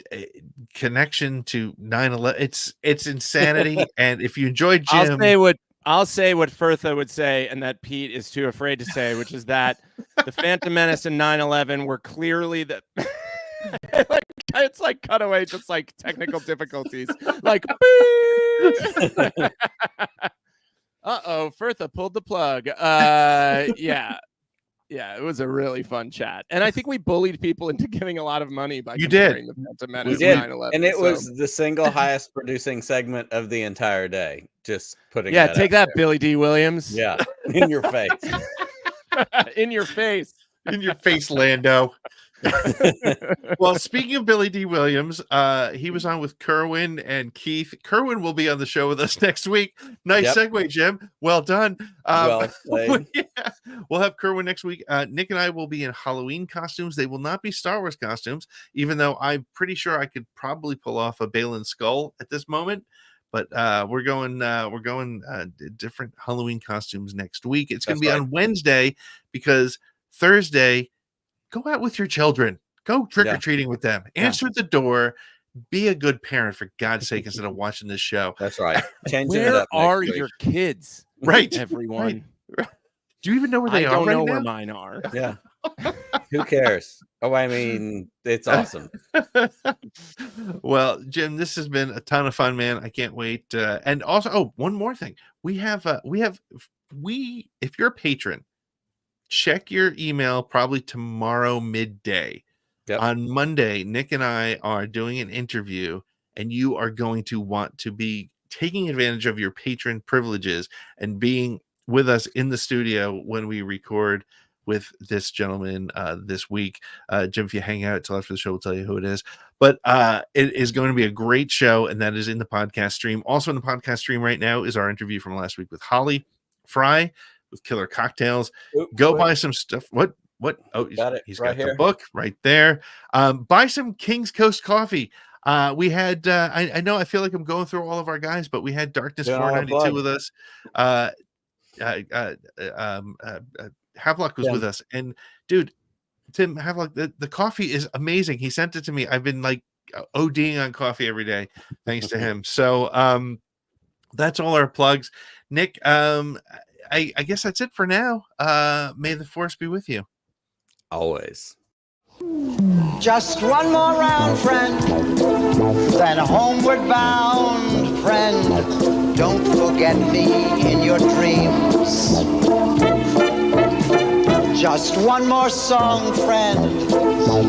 connection to 9/11. It's insanity. And if you enjoyed Jim, I'll say what Firtha would say, and that Pete is too afraid to say, which is that the Phantom Menace and 9/11 were clearly the it's like cutaway, just like technical difficulties. Like Firtha pulled the plug. Yeah, it was a really fun chat, and I think we bullied people into giving a lot of money by comparing the Phantom Menace to 9/11. And it was the single highest producing segment of the entire day. Just putting take that, Billy D. Williams. Yeah, in your face. In your face. In your face, Lando. Well, speaking of Billy D. Williams, he was on with Kerwin and Keith. Kerwin will be on the show with us next week. Nice segue, Jim. Well done. Well played. We'll have Kerwin next week. Nick and I will be in Halloween costumes. They will not be Star Wars costumes, even though I'm pretty sure I could probably pull off a Balin skull at this moment. But we're going different Halloween costumes next week. It's going to be on Wednesday because Thursday, go out with your children. Go trick-or-treating with them. Answer the door. Be a good parent, for God's sake, instead of watching this show. That's right. Where are your kids? Right. Everyone. Right. Do you even know where they are? I don't know now? where mine are. Yeah. Who cares? Oh, I mean, it's awesome. Well, Jim, this has been a ton of fun, man. I can't wait. And also, one more thing. If you're a patron, check your email probably tomorrow midday. Yep. On Monday, Nick and I are doing an interview, and you are going to want to be taking advantage of your patron privileges and being with us in the studio when we record with this gentleman this week. Jim, if you hang out till after the show, we'll tell you who it is. But it is going to be a great show, and that is in the podcast stream. Also in the podcast stream right now is our interview from last week with Holly Fry with Killer Cocktails. Go buy some stuff. What? Oh, he's got the book right there. Buy some King's Coast coffee. We had I know I feel like I'm going through all of our guys, but we had Darkness 492 with us. Havelock was with us, and dude, Tim Havelock, the coffee is amazing. He sent it to me. I've been like ODing on coffee every day thanks to him. So that's all our plugs. Nick, I guess that's it for now. May the force be with you. Always. Just one more round, friend, then homeward bound, friend. Don't forget me in your dreams. Just one more song, friend,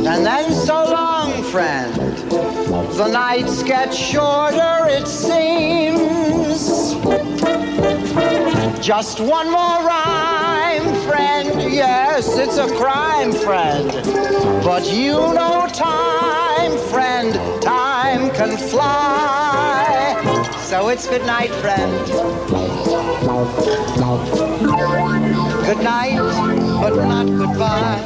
and then so long, friend. The nights get shorter, it seems. Just one more rhyme, friend. Yes, it's a crime, friend. But you know time, friend. Time can fly. So it's good night, friend. Good night, but not goodbye.